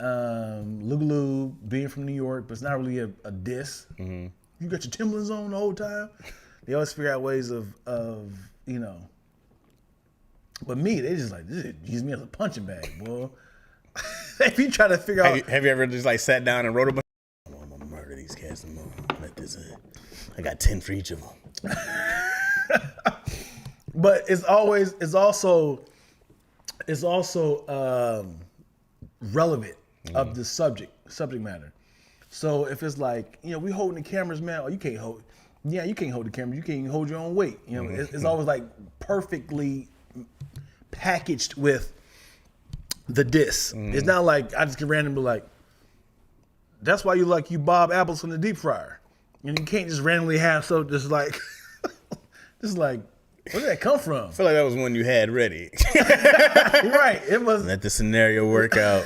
Lulu being from New York, but it's not really a diss. You got your Timberlands on the whole time. They always figure out ways of. But me, they just like use me as a punching bag, boy. If you try to figure out, Have you ever just like sat down and wrote a bunch? I'm gonna murder these cats and let this in. I got 10 for each of them. but it's also relevant of the subject matter. So if it's like, we holding the cameras, man, or you can't hold the camera. You can't even hold your own weight. It's always like perfectly packaged with the diss. It's not like I just can randomly be like, that's why you Bob apples from the deep fryer. And you can't just randomly have just like, where did that come from? I feel like that was one you had ready. Right. It was. Let the scenario work out.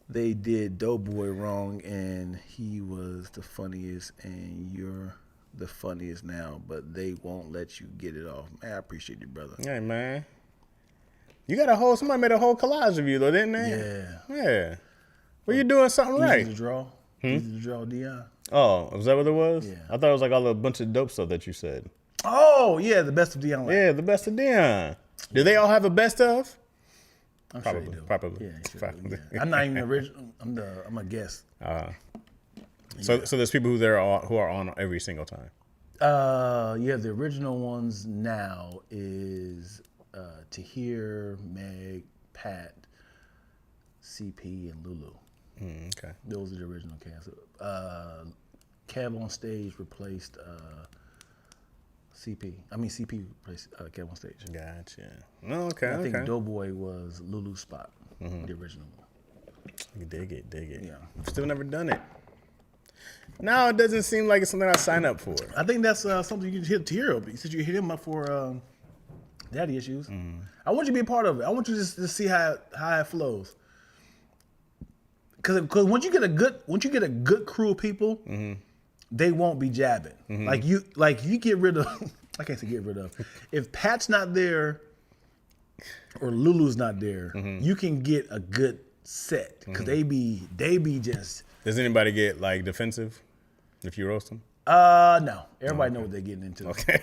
They did Doughboy wrong, and he was the funniest, and you're the funniest now, but they won't let you get it off. Man, I appreciate you, brother. Hey, man. You got somebody made a whole collage of you, though, didn't they? Yeah. Well, you're doing something right. Easy to draw. Easy to draw, Dion. Oh, was that what it was? Yeah. I thought it was like all a bunch of dope stuff that you said. Oh, yeah, the best of Dion. Yeah, the best of Dion. Do they all have a best of? I'm Probably. sure they do. Probably. Yeah, sure. Probably. Yeah. I'm not even original. I'm a guest. So there's people who are on every single time. Yeah, the original ones now is Tahir, Meg, Pat, CP, and Lulu. Okay. Those are the original cast. Kev on stage replaced CP. I mean, CP replaced Kev on stage. Gotcha. Oh, okay. I think Doughboy was Lulu's spot, the original one. Dig it. Yeah. Still never done it. Now it doesn't seem like it's something I sign up for. I think that's something you can hit Tahir up. You said you hit him up for daddy issues. I want you to be a part of it. I want you to see how it flows. Because once you get a good crew of people, they won't be jabbing. Like you get rid of. I can't say get rid of. If Pat's not there, or Lulu's not there, you can get a good set because they be just. Does anybody get like defensive if you roast them? No. Everybody know what they're getting into. Okay.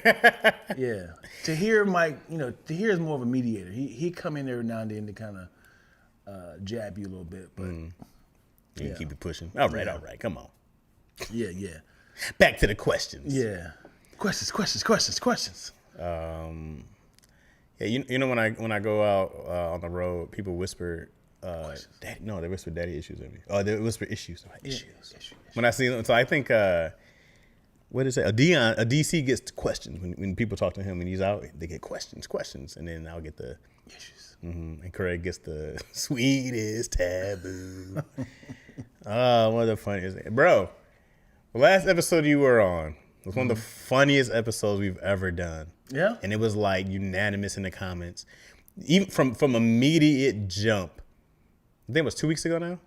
Yeah. Tahir Tahir is more of a mediator. He come in every now and then to kind of jab you a little bit, but You keep it pushing. All right. Come on. yeah. Back to the questions. Yeah. Questions. Yeah, you know when I go out on the road, people whisper, daddy, no, they whisper daddy issues at me. Oh, they whisper issues. Issues. When I see them, so I think what is it? A DC gets questions when people talk to him and he's out. They get questions, and then I'll get the Issues. and Craig gets the sweetest taboo. Oh, one of the funniest, bro. The last episode you were on was one of the funniest episodes we've ever done. Yeah. And it was like unanimous in the comments, even from immediate jump. I think it was 2 weeks ago now.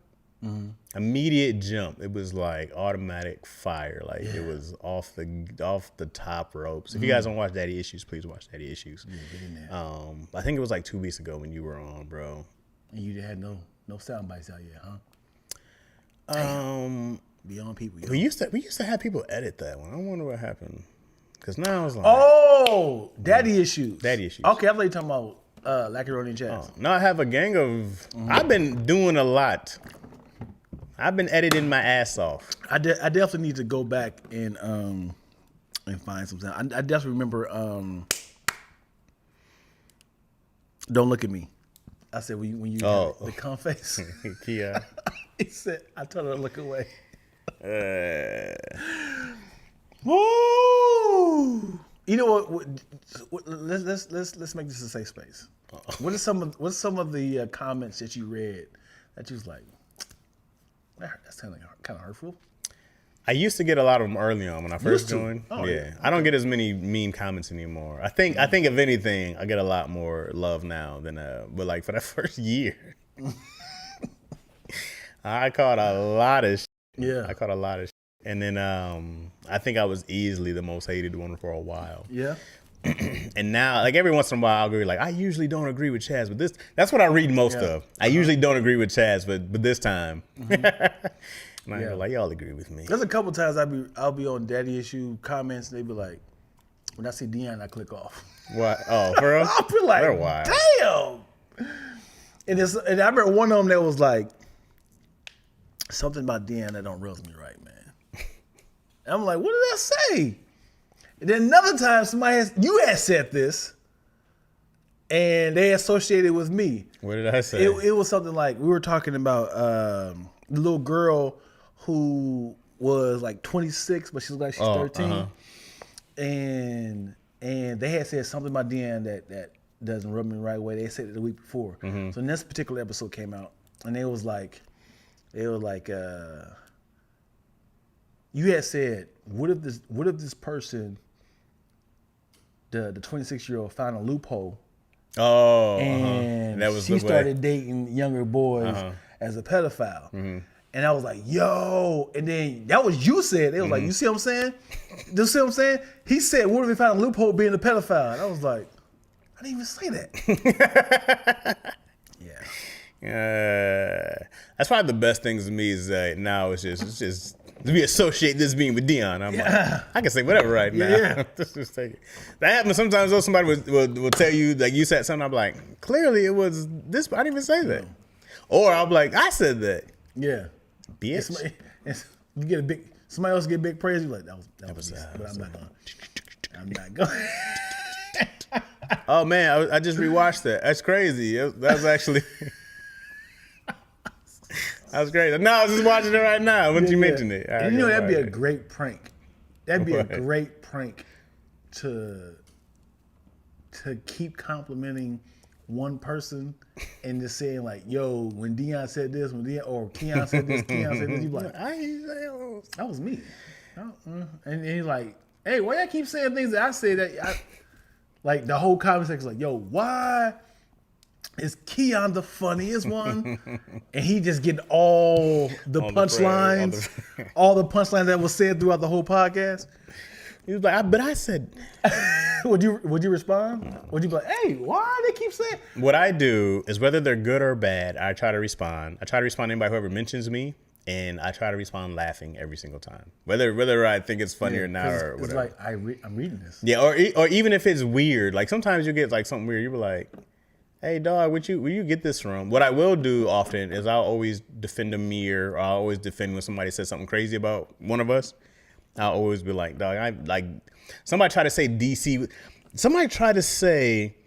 Immediate jump. It was like automatic fire. Like it was off the top ropes. If you guys don't watch Daddy Issues, please watch Daddy Issues. Yeah, get in there. I think it was like 2 weeks ago when you were on, bro. And you had no sound bites out yet, huh? Beyond people. Yo. We used to have people edit that one. I wonder what happened. Cause now it's like Daddy Issues. Daddy Issues. Okay, I thought you were talking about Lackeroni and Chaz. Now I have a gang of. I've been doing a lot. I've been editing my ass off. I definitely need to go back and find some sound. I definitely remember Don't Look at Me. I said when you the cum face. Kia. He said I told her to look away. Woo! You know what? Let's make this a safe space. What are some of the comments that you read that you was like, that's kind of hurtful? I used to get a lot of them early on when I first Used to? joined. Oh, yeah. I don't get as many mean comments anymore. I think if anything, I get a lot more love now than but like for that first year, I caught a lot of shit. Yeah. I caught a lot of shit. And then I think I was easily the most hated one for a while. Yeah. And now, like every once in a while, I'll agree. Like I usually don't agree with Chaz, but that's what I read most of. I usually don't agree with Chaz, but this time, and I go like y'all agree with me. There's a couple times I'll be on Daddy Issue comments and they be like, when I see Dion, I click off. What? Oh, for real? I'll be like, They're wild. damn. And I remember one of them that was like, something about Dion that don't rub me right, man. And I'm like, what did I say? And then another time, you had said this, and they associated with me. What did I say? It was something like we were talking about the little girl who was like 26, but she was like she's 13, and they had said something about Dion that doesn't rub me the right way. They said it the week before. So when this particular episode came out, and they were like, you had said, what if this person, the 26-year-old, found a loophole and that was she started dating younger boys as a pedophile. And I was like, yo, and then that was you said. They was like, you see what I'm saying? You see what I'm saying? He said, what if we found a loophole being a pedophile? And I was like, I didn't even say that. Yeah. That's probably the best things to me is that now it's just we associate this being with Dion. I'm like, I can say whatever right now. Yeah. Just take it. That happens sometimes though. Somebody will tell you like you said something. I'm like, clearly it was this. I didn't even say that. Or I'm like, I said that. Yeah. Bitch. You get a big Somebody else get big praise. You're like, that was decent, but I'm not going. Oh man, I just rewatched that. That's crazy. That was actually. That was great. No, I was just watching it right now. When you mentioned it, And that'd be a great prank. That'd be a great prank to keep complimenting one person and just saying like, "Yo, when Deion said this, or Keon said this, Keon said this," you be like, "That was me." And he's like, "Hey, why y'all keep saying things that I say that?" Like the whole conversation is like, "Yo, why is Keon the funniest one?" And he just getting all the punchlines, all the punchlines that was said throughout the whole podcast. He was like, "But I said." Would you respond? Would you be like, "Hey, why they keep saying?" What I do is whether they're good or bad, I try to respond. I try to respond to anybody whoever mentions me, and I try to respond laughing every single time, whether I think it's funny or not or whatever. It's like I'm reading this. Yeah, or even if it's weird, like sometimes you get like something weird, you be like, "Hey, dog, where you get this from?" What I will do often is I'll always defend or I'll always defend when somebody says something crazy about one of us. I'll always be like, "Dog, I like." Somebody tried to say DC. Somebody tried to say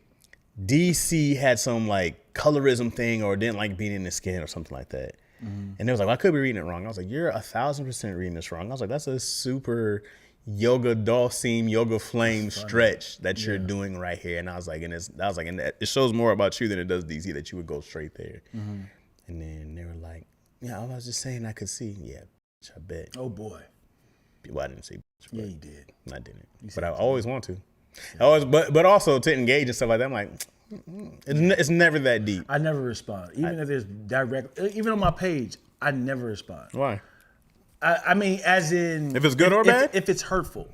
DC had some like colorism thing or didn't like being in the skin or something like that. And they was like, well, I could be reading it wrong. I was like, you're 1,000% reading this wrong. I was like, that's a super yoga Dalsim, yoga flame stretch that you're doing right here. And I was like, and it shows more about you than it does DC that you would go straight there. And then they were like, yeah, I was just saying I could see. Yeah, I bet. Oh boy. Well, I didn't say. Yeah, you did. I didn't. But I always want to. I always, but also to engage and stuff like that. I'm like, it's never that deep. I never respond, even if there's direct. Even on my page, I never respond. Why? I mean, as in, if it's good or bad, if it's hurtful,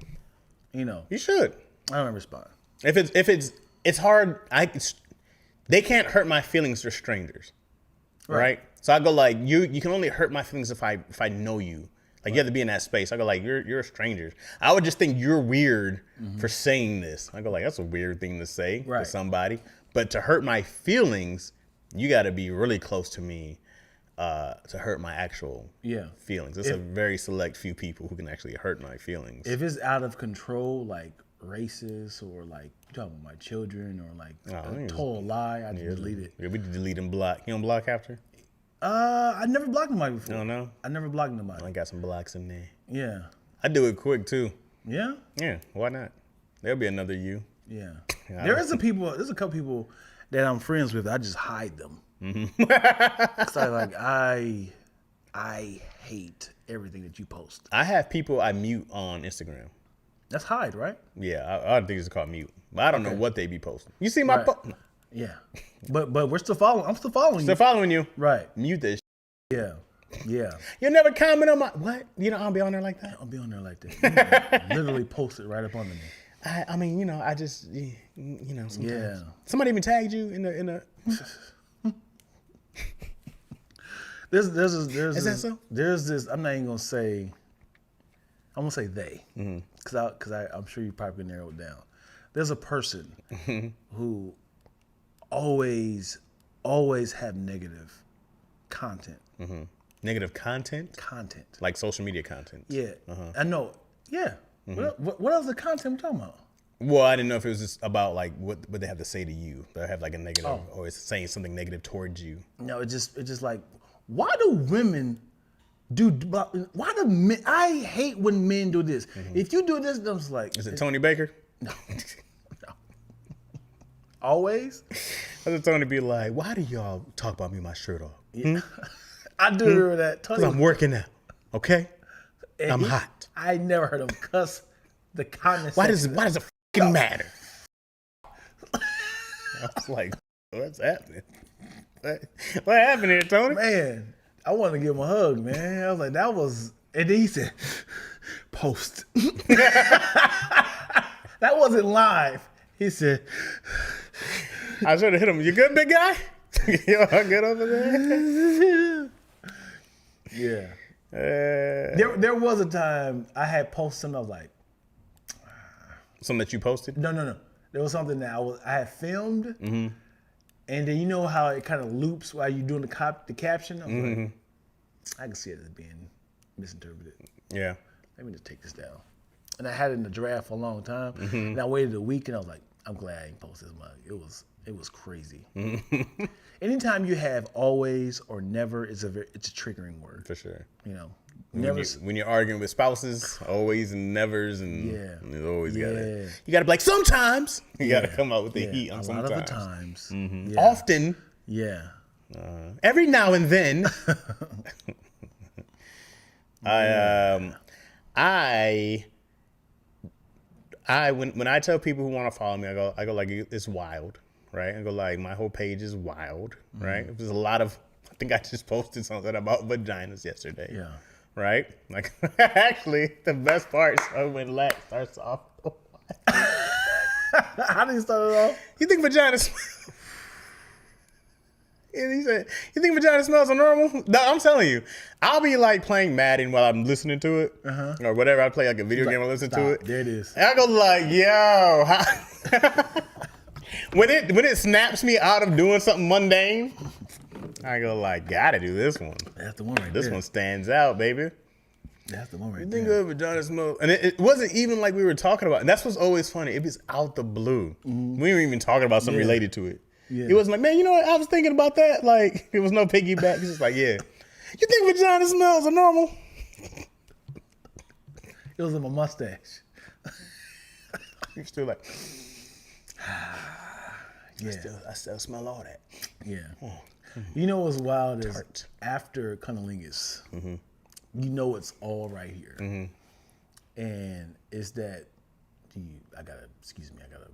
you should. I don't respond. If it's hard. They can't hurt my feelings. They're strangers, right? So I go like, you can only hurt my feelings if I know you. Like, you have to be in that space. I go, like, you're a stranger. I would just think you're weird for saying this. I go, like, that's a weird thing to say to somebody. But to hurt my feelings, you got to be really close to me to hurt my actual feelings. It's a very select few people who can actually hurt my feelings. If it's out of control, like racist or like talking about my children or like a total lie, I delete it. Yeah, we delete and block. You don't block after? I never blocked nobody before. No? I never blocked nobody. I got some blocks in there. Yeah. I do it quick too. Yeah? Yeah, why not? There'll be another you. Yeah. There's a couple people that I'm friends with. I just hide them. So I hate everything that you post. I have people I mute on Instagram. That's hide, right? Yeah, I think it's called mute. But I don't know what they be posting. You see my post? Yeah. But we're still following. I'm still following you. Still following you. Right. Mute this. Yeah. Yeah. You'll never comment on my what? You don't be on there like that? I'll be on there like that. Literally post it right up under me. I mean, I just sometimes. Yeah. Somebody even tagged you in the Is that so? There's this. I'm not even gonna say. I'm gonna say they, because I'm sure you probably narrow it down. There's a person who always have negative content. Negative content? Content. Like social media content. Yeah. I know. Yeah. What else the content we're talking about? Well, I didn't know if it was just about like what they have to say to you. They have like a negative or it's saying something negative towards you. No, it's just like, why do women why do men, I hate when men do this. If you do this, I'm just like. Is it Tony Baker? No. Always? I just Tony be like, why do y'all talk about me with my shirt off? Yeah. I do remember that. Because I'm working out, okay? And I'm hot. I never heard him cuss the comment. Why does it fucking matter? I was like, what's happening? What happened here, Tony? Man, I wanted to give him a hug, man. I was like, that was, and then he said, post. That wasn't live. He said, I should have hit him. You good, big guy? You all good over there? Yeah. There was a time I had posted something. I was like, something that you posted? No. There was something that I had filmed, and then you know how it kind of loops while you're doing the caption. I was like, I can see it as being misinterpreted. Yeah. let me just take this down. And I had it in the draft for a long time. And I waited a week, and I was like, I'm glad I didn't post this mug. It was crazy. Anytime you have always or never, it's a triggering word. For sure. You know, When you're arguing with spouses, always and nevers, and you always Yeah. you gotta be like, sometimes you gotta come out with the heat on a sometimes. lot of the times. Yeah. Often, Yeah. every now and then. When I tell people who want to follow me, I go like, it's wild, right? I go like, my whole page is wild, right? There's a lot of, I think I just posted something about vaginas yesterday. Yeah. Right? Like, actually, the best part is when Lack starts off. How did you start it off? You think vagina smells? And he said, you think vagina smells are normal? No, I'm telling you. I'll be like playing Madden while I'm listening to it. Or whatever. I play like a video game and listen to it. There it is. And I go like, yo. when it snaps me out of doing something mundane, I go like, gotta do this one. That's the one right there. This one stands out, baby. That's the one right You think there. of vagina smells, and it wasn't even like we were talking about. And that's what's always funny. It was out the blue. We weren't even talking about something related to it. Yeah. It wasn't like, man, you know what? I was thinking about that. Like, it was no piggyback. It's just like, yeah. You think vagina smells are normal? It was in my mustache. You're still like, Yeah. I still smell all that. Yeah. You know what's wild is Tart. after cunnilingus, you know it's all right here. And it's that, I gotta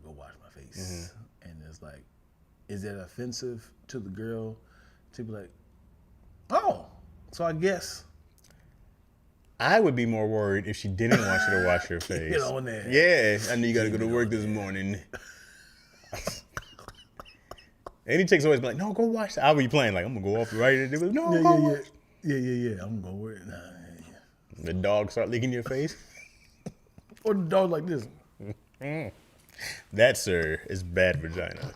go wash my face. And it's like, is it offensive to the girl to be like, oh, so I guess. I would be more worried if she didn't want you to wash your face. Get on there. Yeah, I know you got to go to work this morning. Any chicks always be like, no, go wash that. I'll be playing like, I'm going to go off right and do it. No, go wash. Yeah. I'm gonna wear it. Nah, The dog start licking your face. Or the dog like this. That, sir, is bad vagina.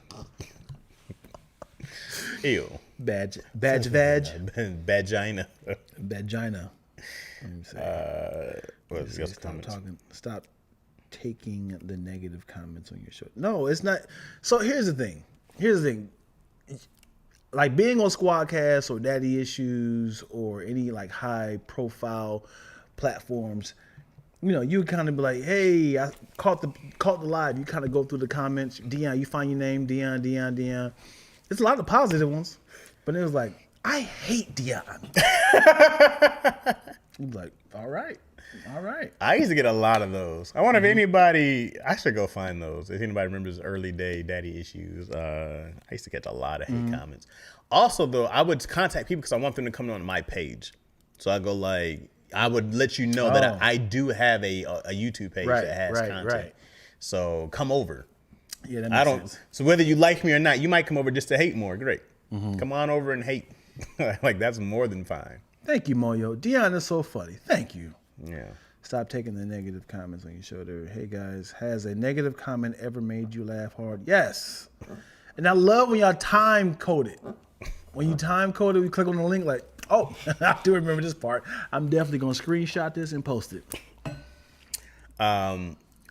Ew. Vag. Vagina. Vagina. Let me say. What's the Stop comments? talking. Stop taking the negative comments on your show. No, it's not. So here's the thing. Like being on Squadcast or Daddy Issues or any like high profile platforms, you know, you kind of be like, hey, I caught the live. You kind of go through the comments. Dion, you find your name, Dion. It's a lot of positive ones, but it was like, I hate Dion. Like, all right. I used to get a lot of those. I wonder if anybody, I should go find those. If anybody remembers early day Daddy Issues, I used to get a lot of hate comments. Also, though, I would contact people because I want them to come on my page. So I go like, I would let you know that I do have a YouTube page that has content. Right. So come over. Yeah, that makes sense. So whether you like me or not, you might come over just to hate more. Great. Come on over and hate. Like, that's more than fine. Thank you, Moyo. Dion is so funny. Thank you. Yeah. Stop taking the negative comments on your shoulder. Hey, guys, has a negative comment ever made you laugh hard? Yes. And I love when y'all time code it. When you time code it, we click on the link like, oh, I do remember this part. I'm definitely going to screenshot this and post it.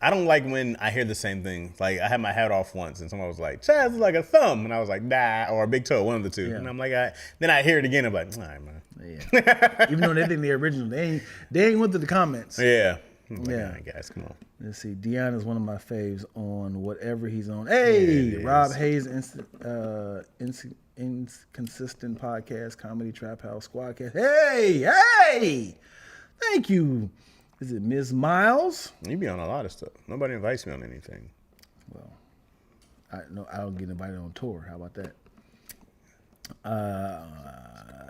I don't like when I hear the same thing. Like, I had my hat off once, and someone was like, Chaz is like a thumb. And I was like, nah, or a big toe, one of the two. Yeah. And I'm like, then I hear it again. I'm like, all right, man. Yeah. Even though they think they're original, they ain't went to the comments. Yeah. I'm like, Yeah. all right, guys, come on. Let's see. Dion is one of my faves on whatever he's on. Hey, Rob Hayes, Inconsistent Podcast, Comedy Trap House, Squadcast. Hey! Thank you. Is it Ms. Miles? You be on a lot of stuff. Nobody invites me on anything. Well, I don't get invited on tour. How about that?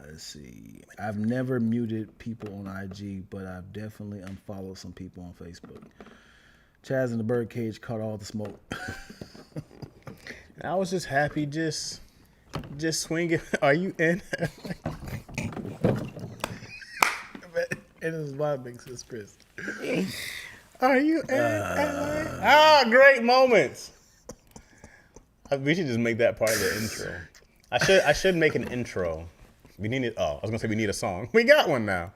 Let's see. I've never muted people on IG, but I've definitely unfollowed some people on Facebook. Chaz in the Birdcage caught all the smoke. I was just happy, just swinging. Are you in? And it's my big sis, Chris. Are you in? Great moments. We should just make that part of the intro. I should make an intro. We need it. Oh, I was gonna say we need a song. We got one now.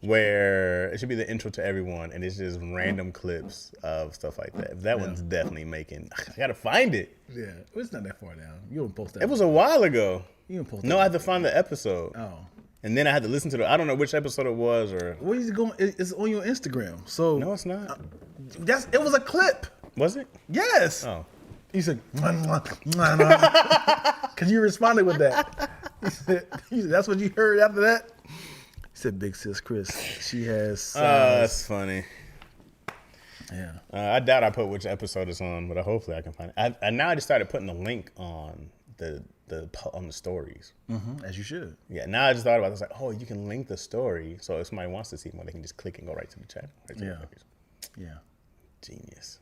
where it should be the intro to everyone, and it's just random clips of stuff like that. That one's definitely making. I gotta find it. Yeah, it's not that far down. You don't post that. It was a while ago. You don't post. No, I had to find the episode. Oh. And then I had to listen to the. I don't know which episode it was, or Where is it going? It's on your Instagram. So no, it's not. it was a clip. Was it? Yes. Oh, You said, because you responded with that. He said, that's what you heard after that? He said, Big Sis Chris, she has size. that's funny. Yeah. I doubt I put which episode it's on, but hopefully I can find it. I now just started putting the link on the stories. As you should. Yeah, now I just thought about it. I was like, oh, you can link the story, so if somebody wants to see more, they can just click and go right to the chat. Right to the page. Yeah. Genius.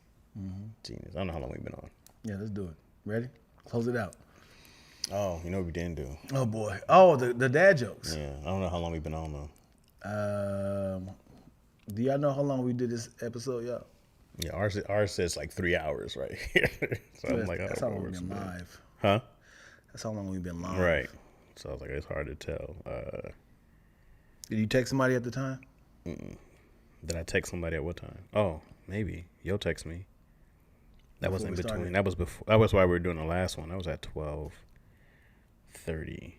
Genius. I don't know how long we've been on. Yeah, let's do it. Ready? Close it out. Oh, you know what we didn't do? Oh, boy. Oh, the dad jokes. Yeah, I don't know how long we've been on, though. Do y'all know how long we did this episode, y'all? Yeah, ours says like 3 hours right here. So I'm like, that's oh, how long what's we've been good? live. Huh? That's how long we've been live. Right. So I was like, it's hard to tell. Did you text somebody at the time? Did I text somebody at what time? Oh, maybe. You'll text me. That was in we between. started. That was before. That was why we were doing the last one. That was at 12:30.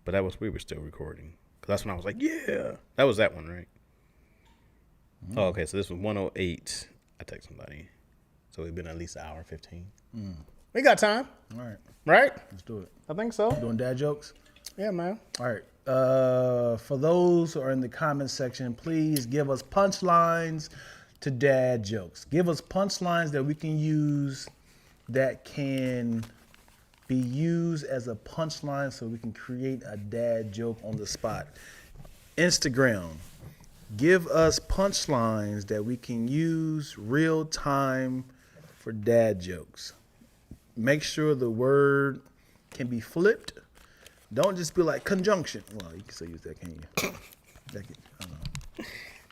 But we were still recording. Cause that's when I was like, yeah. That was that one, right? Oh, okay. So this was 1:08. I text somebody. So we've been at least an hour 15. We got time, All right. right? Let's do it. I think so. Doing dad jokes? Yeah, man. All right. For those who are in the comment section, please give us punchlines to dad jokes. Give us punchlines that we can use that can be used as a punchline so we can create a dad joke on the spot. Instagram. Give us punchlines that we can use real time for dad jokes. Make sure the word can be flipped. Don't just be like conjunction. Well, you can still use that, can you? I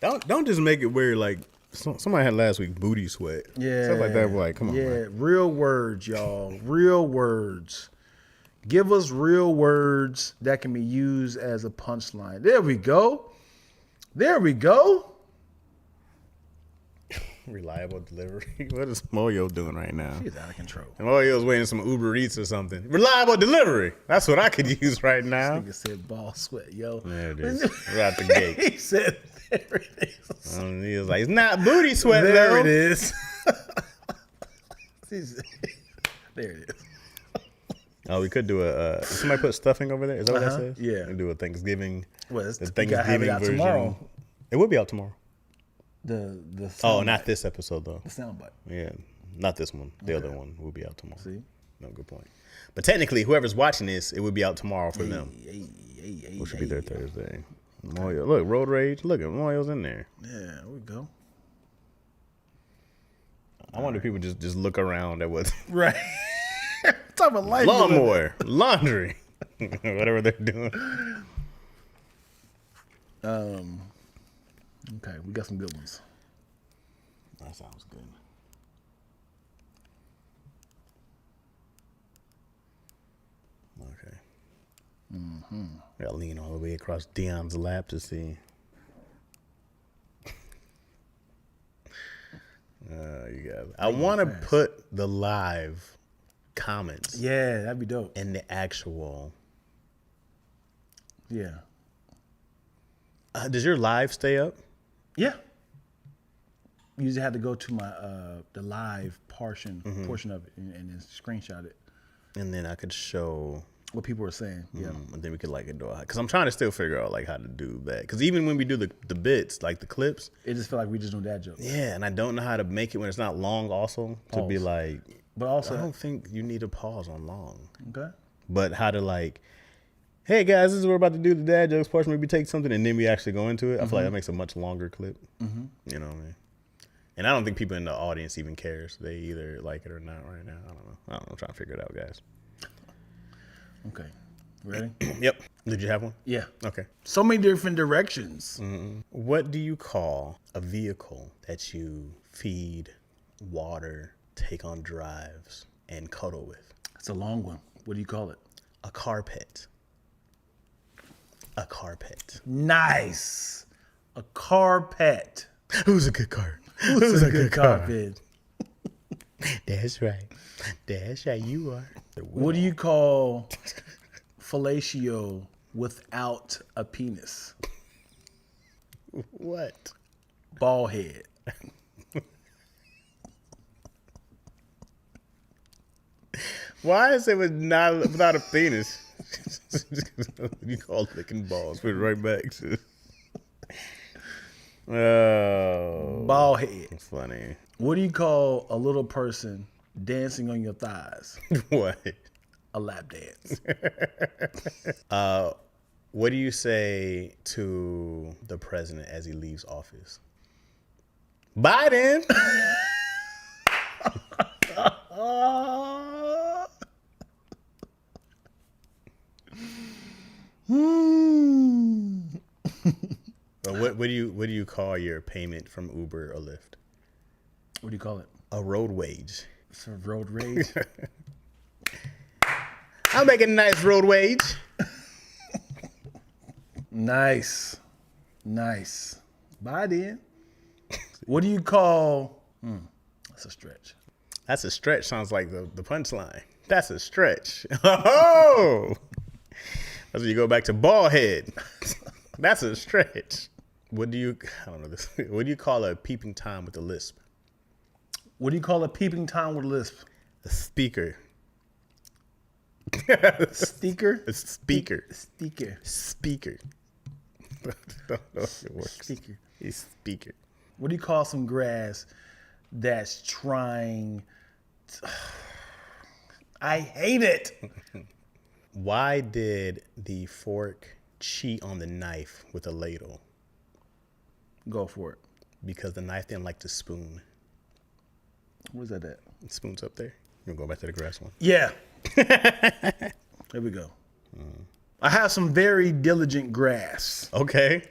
don't know. Don't just make it where like somebody had last week booty sweat. Yeah. Stuff like that. Like, come on, Yeah, man. real words, y'all. Real words. Give us real words that can be used as a punchline. There we go. There we go. Reliable delivery. What is Moyo doing right now? He's out of control. Moyo's waiting some Uber Eats or something. Reliable delivery. That's what I could use right now. Nigga said ball sweat, yo. There it is. Right out the gate. He said, there it is. He was like, it's not booty sweat, There though. it is. There it is. Oh, we could do somebody put stuffing over there. Is that what that Uh-huh. says? Yeah. We do a Thanksgiving. Well, The we gotta have Thanksgiving it out version. tomorrow. It will be out tomorrow. The Oh, sound not bite. this episode though. The soundbite. Yeah, not this one. The other one will be out tomorrow. See? No, good point. But technically, whoever's watching this, it would be out tomorrow for them. Which should be there Thursday. Moyo, look, Road Rage. Look at Moyo's in there. Yeah, there we go. I wonder if people just look around at what Right. Talk about life. lawnmower, laundry, whatever they're doing. Okay, we got some good ones. That sounds good. Okay. Gotta lean all the way across Dion's lap to see. You guys. I want to put the live comments Yeah, that'd be dope. in the actual. Yeah. Does your live stay up? Yeah. You usually have to go to my the live portion of it and then screenshot it. And then I could show. What people are saying. Yeah. And then we could like do it. Because I'm trying to still figure out like how to do that. Because even when we do the bits, like the clips, It just feel like we just doing dad jokes. yeah, and I don't know how to make it when it's not long also to be Pause. like, But I also, don't think you need a pause on long. okay. But how to like, hey guys, this is what we're about to do the dad jokes portion. Maybe take something and then we actually go into it. I feel like that makes a much longer clip. You know what I mean? And I don't think people in the audience even cares. They either like it or not right now. I don't know. I'm trying to figure it out, guys. Okay. Ready? Yep. Did you have one? Yeah. Okay. So many different directions. What do you call a vehicle that you feed, water, take on drives, and cuddle with? It's a long one. What do you call it? A carpet. A carpet. Nice. A carpet. Who's a good car? Who's a good carpet? That's right. That's right. You are. What do you call fellatio without a penis? What? Ball head. Why is it without a penis? You call licking balls. Put it right back to. Oh, Ball head. it's funny. What do you call a little person dancing on your thighs? What? A lap dance. What do you say to the president as he leaves office? Biden. What do you call your payment from Uber or Lyft? What do you call it? A road wage. It's a road rage. I'll make a nice road wage. Nice. Bye then. What do you call... that's a stretch. That's a stretch. Sounds like the punchline. That's a stretch. Oh, that's when you go back to ball head. That's a stretch. I don't know this. What do you call a peeping Tom with a lisp? What do you call a peeping Tom with a lisp? A speaker. Speaker? A speaker. Speaker. Speaker. Don't know if it works. Speaker. He's speaker. What do you call some grass that's trying... I hate it. Why did the fork cheat on the knife with a ladle? Go for it. Because the knife didn't like to spoon. Where's that at? The spoon's up there. You're going to go back to the grass one. Yeah. There we go. I have some very diligent grass. Okay.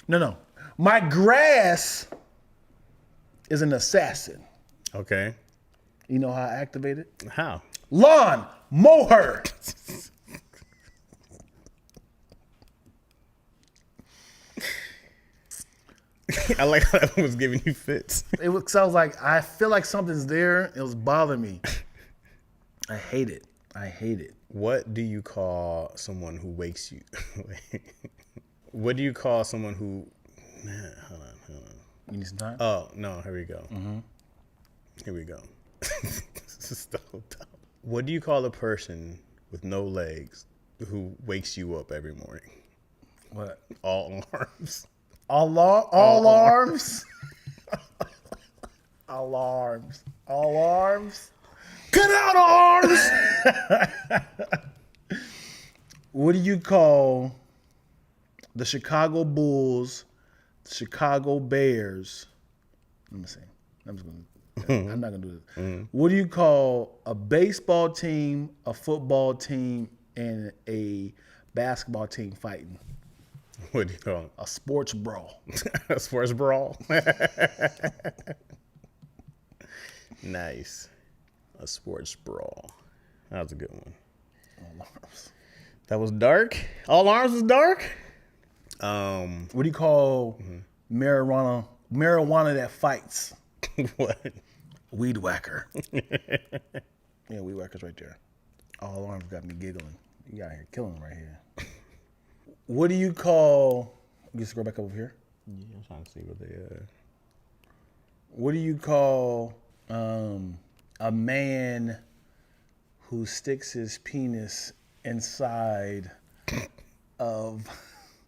No. My grass is an assassin. Okay. You know how I activate it? How? Lawn mower. I like how that one was giving you fits. It was, 'cause I was like, I feel like something's there. It was bothering me. I hate it. What do you call someone who wakes you? What do you call someone who? Hold on. You need some time? Oh no! Here we go. Here we go. This is so dumb. What do you call a person with no legs who wakes you up every morning? What? All arms. All arms? All arms? Cut out arms! What do you call the Chicago Bulls, the Chicago Bears? Let me see. I'm not going to do this. What do you call a baseball team, a football team, and a basketball team fighting? What do you call it? A sports brawl. A sports brawl. Nice. A sports brawl. That was a good one. All arms. That was dark. All arms was dark. What do you call marijuana that fights? What? Weed whacker. Yeah, weed whacker's right there. All arms got me giggling. You out here killing right here. What do you call... You scroll back over here. Yeah, I'm trying to see what they What do you call a man who sticks his penis inside of...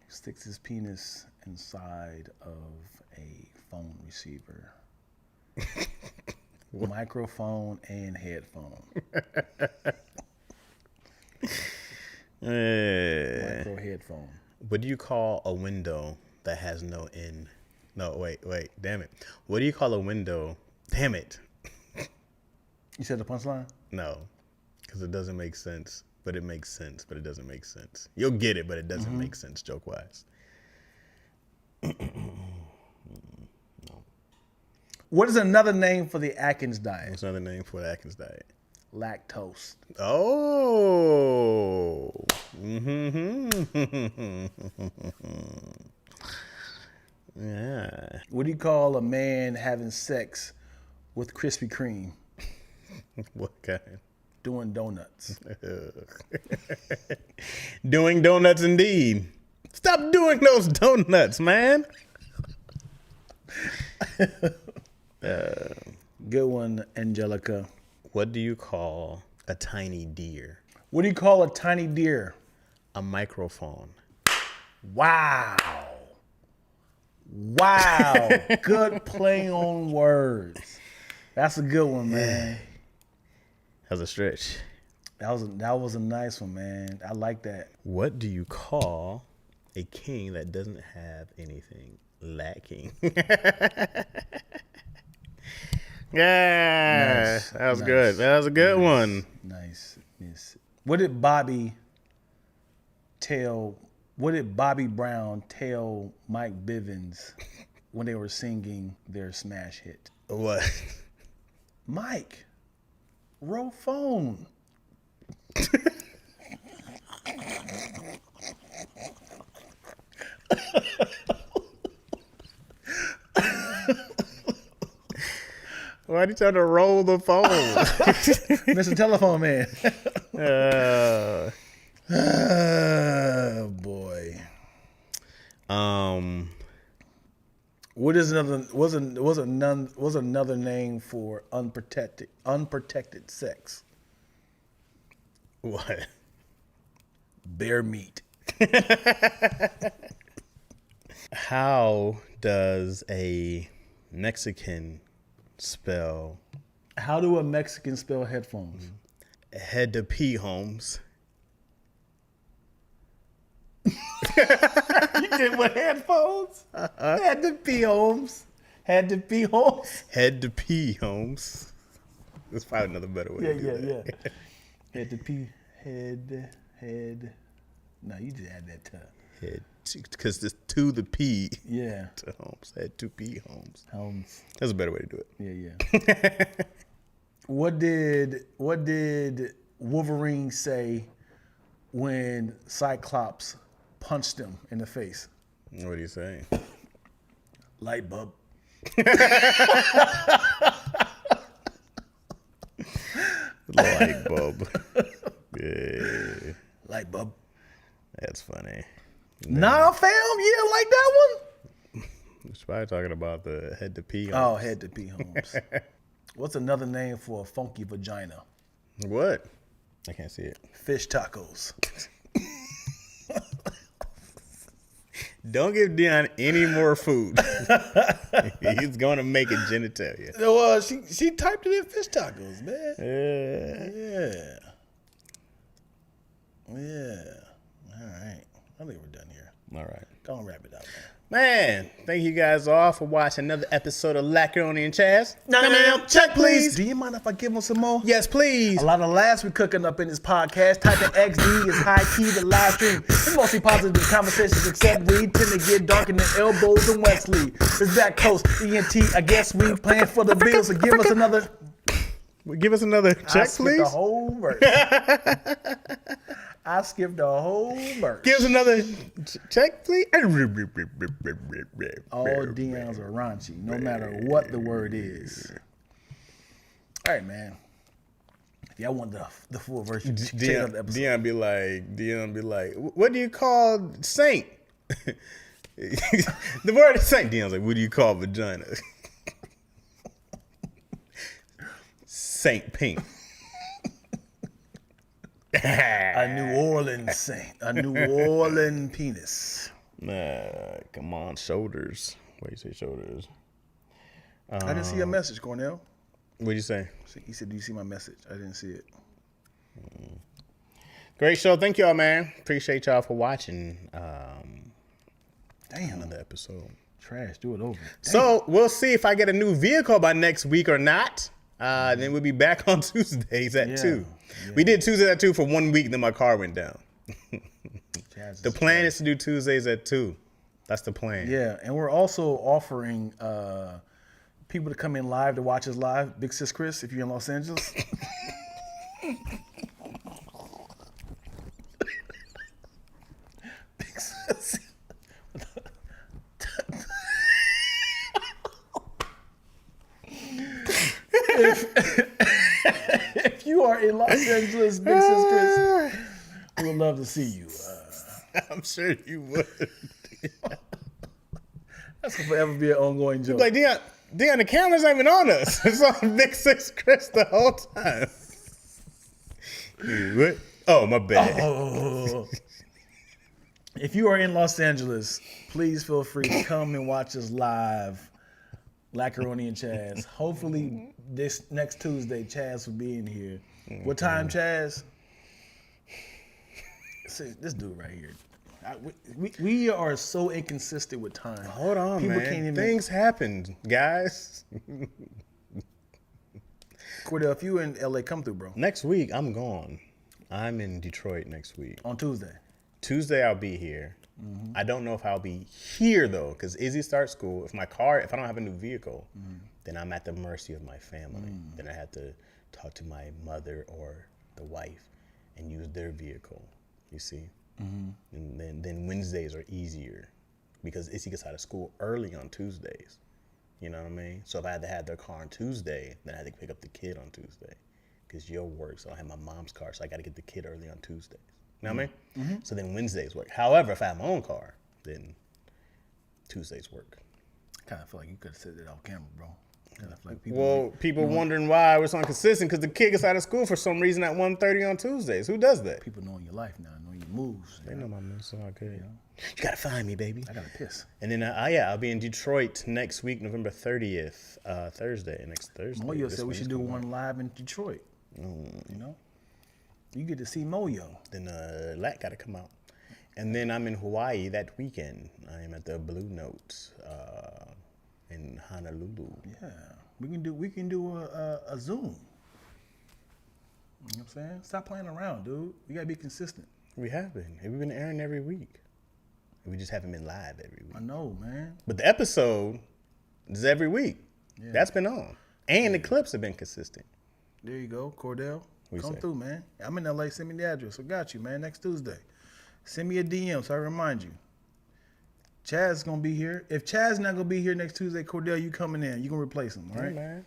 sticks his penis inside of a phone receiver? Microphone and headphone. Micro headphone. What do you call a window that has no end? No, wait, damn it. What do you call a window? Damn it. You said the punchline? No, because it doesn't make sense, but it makes sense, but it doesn't make sense. You'll get it, but it doesn't make sense joke-wise. What is another name for the Atkins diet? What's another name for the Atkins diet? Lactose. Oh. Yeah. What do you call a man having sex with Krispy Kreme? What kind? Doing donuts. Doing donuts indeed. Stop doing those donuts, man. Good one, Angelica. What do you call a tiny deer? What do you call a tiny deer? A microphone. Wow. Wow. Good play on words. That's a good one, man. That's a stretch. That was a nice one, man. I like that. What do you call a king that doesn't have anything lacking? Yeah, Nice, that was nice, good. That was a good one. Nice. Yes. What did Bobby Brown tell Mike Bivins when they were singing their smash hit? What? Mike, roll phone. Why'd you try to roll the phone? Mr. Telephone Man. uh, Oh, boy. What is another was another name for unprotected sex? what? Bear meat. How does a Mexican spell How do a Mexican spell headphones? head to pee homes? You did with headphones? Had to be Holmes. Had to be Holmes. Head to pee homes. There's probably another better way to do that. Yeah. Had to pee. Head. No, you just add that to. Head because it's to the P Yeah. to homes. Head to pee homes. Holmes. That's a better way to do it. Yeah. What did Wolverine say when Cyclops punched him in the face? What do you say? Light bulb. Light bulb. Yeah, Light bulb. that's funny. Nah, fam, you didn't like that one? He's probably talking about the head to pee Oh, homes. head to pee Holmes. What's another name for a funky vagina? What? I can't see it. Fish tacos. Don't give Dion any more food. He's going to make it genitalia. Well, she typed it in fish tacos, man. Yeah. Yeah. All right. I think we're done here. All right. Go and wrap it up, man. Man, thank you guys all for watching another episode of Lackeroni and Chaz. Check, please. Do you mind if I give them some more? Yes, please. A lot of laughs we're cooking up in this podcast. Typing XD is high key the live stream. It's mostly positive conversations, except we tend to get darker than elbows and Wesley. It's back coast, ENT. I guess we playing for the bills, so give us another. Give us another check, please. The whole verse. I skipped the whole verse. Give us another check, please. All DMs are raunchy, no matter what the word is. All right, man. If y'all want the full version, check out the episode. Dion be like, what do you call saint? The word is saint. Dion's like, what do you call vagina? Saint Pink. A New Orleans saint. A New Orleans penis. Come on, shoulders. Why you say shoulders? I didn't see your message, Cornell. What'd you say? He said, do you see my message? I didn't see it. Great show. Thank y'all, man. Appreciate y'all for watching Damn. another episode. Trash. Do it over. So we'll see if I get a new vehicle by next week or not. Then we'll be back on Tuesdays at 2. Yeah. We did Tuesdays at 2 for 1 week, then my car went down. The plan is to do Tuesdays at 2. That's the plan. Yeah, and we're also offering people to come in live to watch us live. Big Sis Chris, if you're in Los Angeles. Big Sis. are in Los Angeles, Big Sis Chris, we would love to see you. I'm sure you would. That's gonna forever be an ongoing joke. Like, Dion, the camera's not even on us. It's on Big Sis Chris the whole time. What? Oh, my bad. Oh. If you are in Los Angeles, please feel free to come and watch us live. Lacaroni and Chaz. Hopefully this next Tuesday, Chaz will be in here. What time, Chaz? See, this dude right here. We are so inconsistent with time. Hold on, People man. can't even. Things happen, guys. Cordell, if you in LA, come through, bro. Next week, I'm gone. I'm in Detroit next week. On Tuesday. Tuesday, I'll be here. I don't know if I'll be here, though, because Izzy starts school. If I don't have a new vehicle, then I'm at the mercy of my family. Then I have to talk to my mother or the wife and use their vehicle, you see? And then Wednesdays are easier because Izzy gets out of school early on Tuesdays. You know what I mean? So if I had to have their car on Tuesday, then I had to pick up the kid on Tuesday because Yo works. So I have my mom's car, so I got to get the kid early on Tuesdays. You know what I mean? So then Wednesdays work. However, if I have my own car, then Tuesdays work. I kind of feel like you could have said that off camera, bro. Kinda feel like People wondering why I was inconsistent because the kid gets out of school for some reason at 1:30 on Tuesdays. Who does that? people knowing your life now, knowing your moves. They know my moves, so I could. You gotta find me, baby. I gotta piss. And then I'll be in Detroit next week, November 30th, next Thursday. Moyo This said we week's should do coming one live in Detroit. You know, you get to see Moyo. Then Lat got to come out. And then I'm in Hawaii that weekend. I am at the Blue Note in Honolulu. Yeah, we can do a Zoom. You know what I'm saying? Stop playing around, dude. We gotta be consistent. We have been. We've been airing every week. We just haven't been live every week. I know, man. But the episode is every week. Yeah. That's been on. And the clips have been consistent. There you go, Cordell. Come say? through, man. I'm in LA. Send me the address. I got you, man. Next Tuesday. Send me a DM so I remind you. Chaz is gonna be here. If Chaz not gonna be here next Tuesday, Cordell, you coming in. You gonna replace him, all right? Hey, man.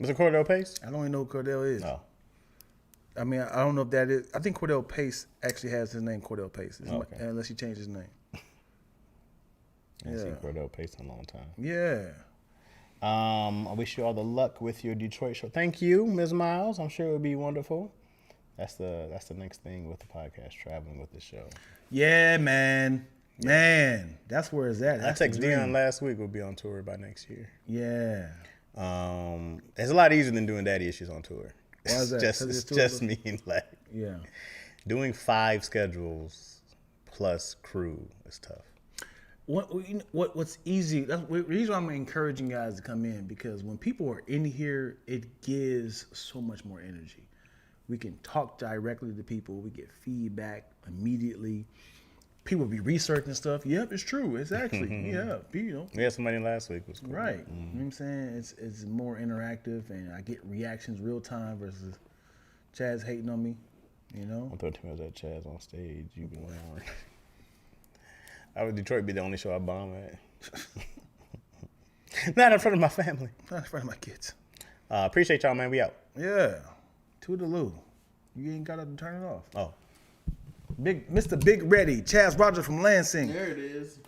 Mr. Cordell Pace? I don't even know who Cordell is. No. I mean, I don't know if that is. I think Cordell Pace actually has his name Cordell Pace, Okay. unless he changed his name. I haven't seen Cordell Pace in a long time. Yeah. I wish you all the luck with your Detroit show. Thank you, Ms. Miles. I'm sure it would be wonderful. That's the next thing with the podcast, traveling with the show. Yeah, man. Man, that's where it's at. I That's the texted dream. Dion last week. We'll be on tour by next year. Yeah. It's a lot easier than doing Daddy Issues on tour. Why is that? It's 'Cause just, it's it's two just of me and like Yeah. doing 5 schedules plus crew is tough. What's easy? That's the reason why I'm encouraging guys to come in, because when people are in here, it gives so much more energy. We can talk directly to people. We get feedback immediately. People be researching stuff. Yep, it's true. It's actually you know. We had somebody last week. Was cool. Right. You know what I'm saying? It's more interactive, and I get reactions real time versus Chaz hating on me. You know. I thought was that Chaz on stage. You be on. I would Detroit be the only show I bomb at. Not in front of my family. Not in front of my kids. Appreciate y'all, man. We out. Yeah. Toodaloo. You ain't got to turn it off. Oh. Mr. Big Ready, Chaz Rogers from Lansing. There it is.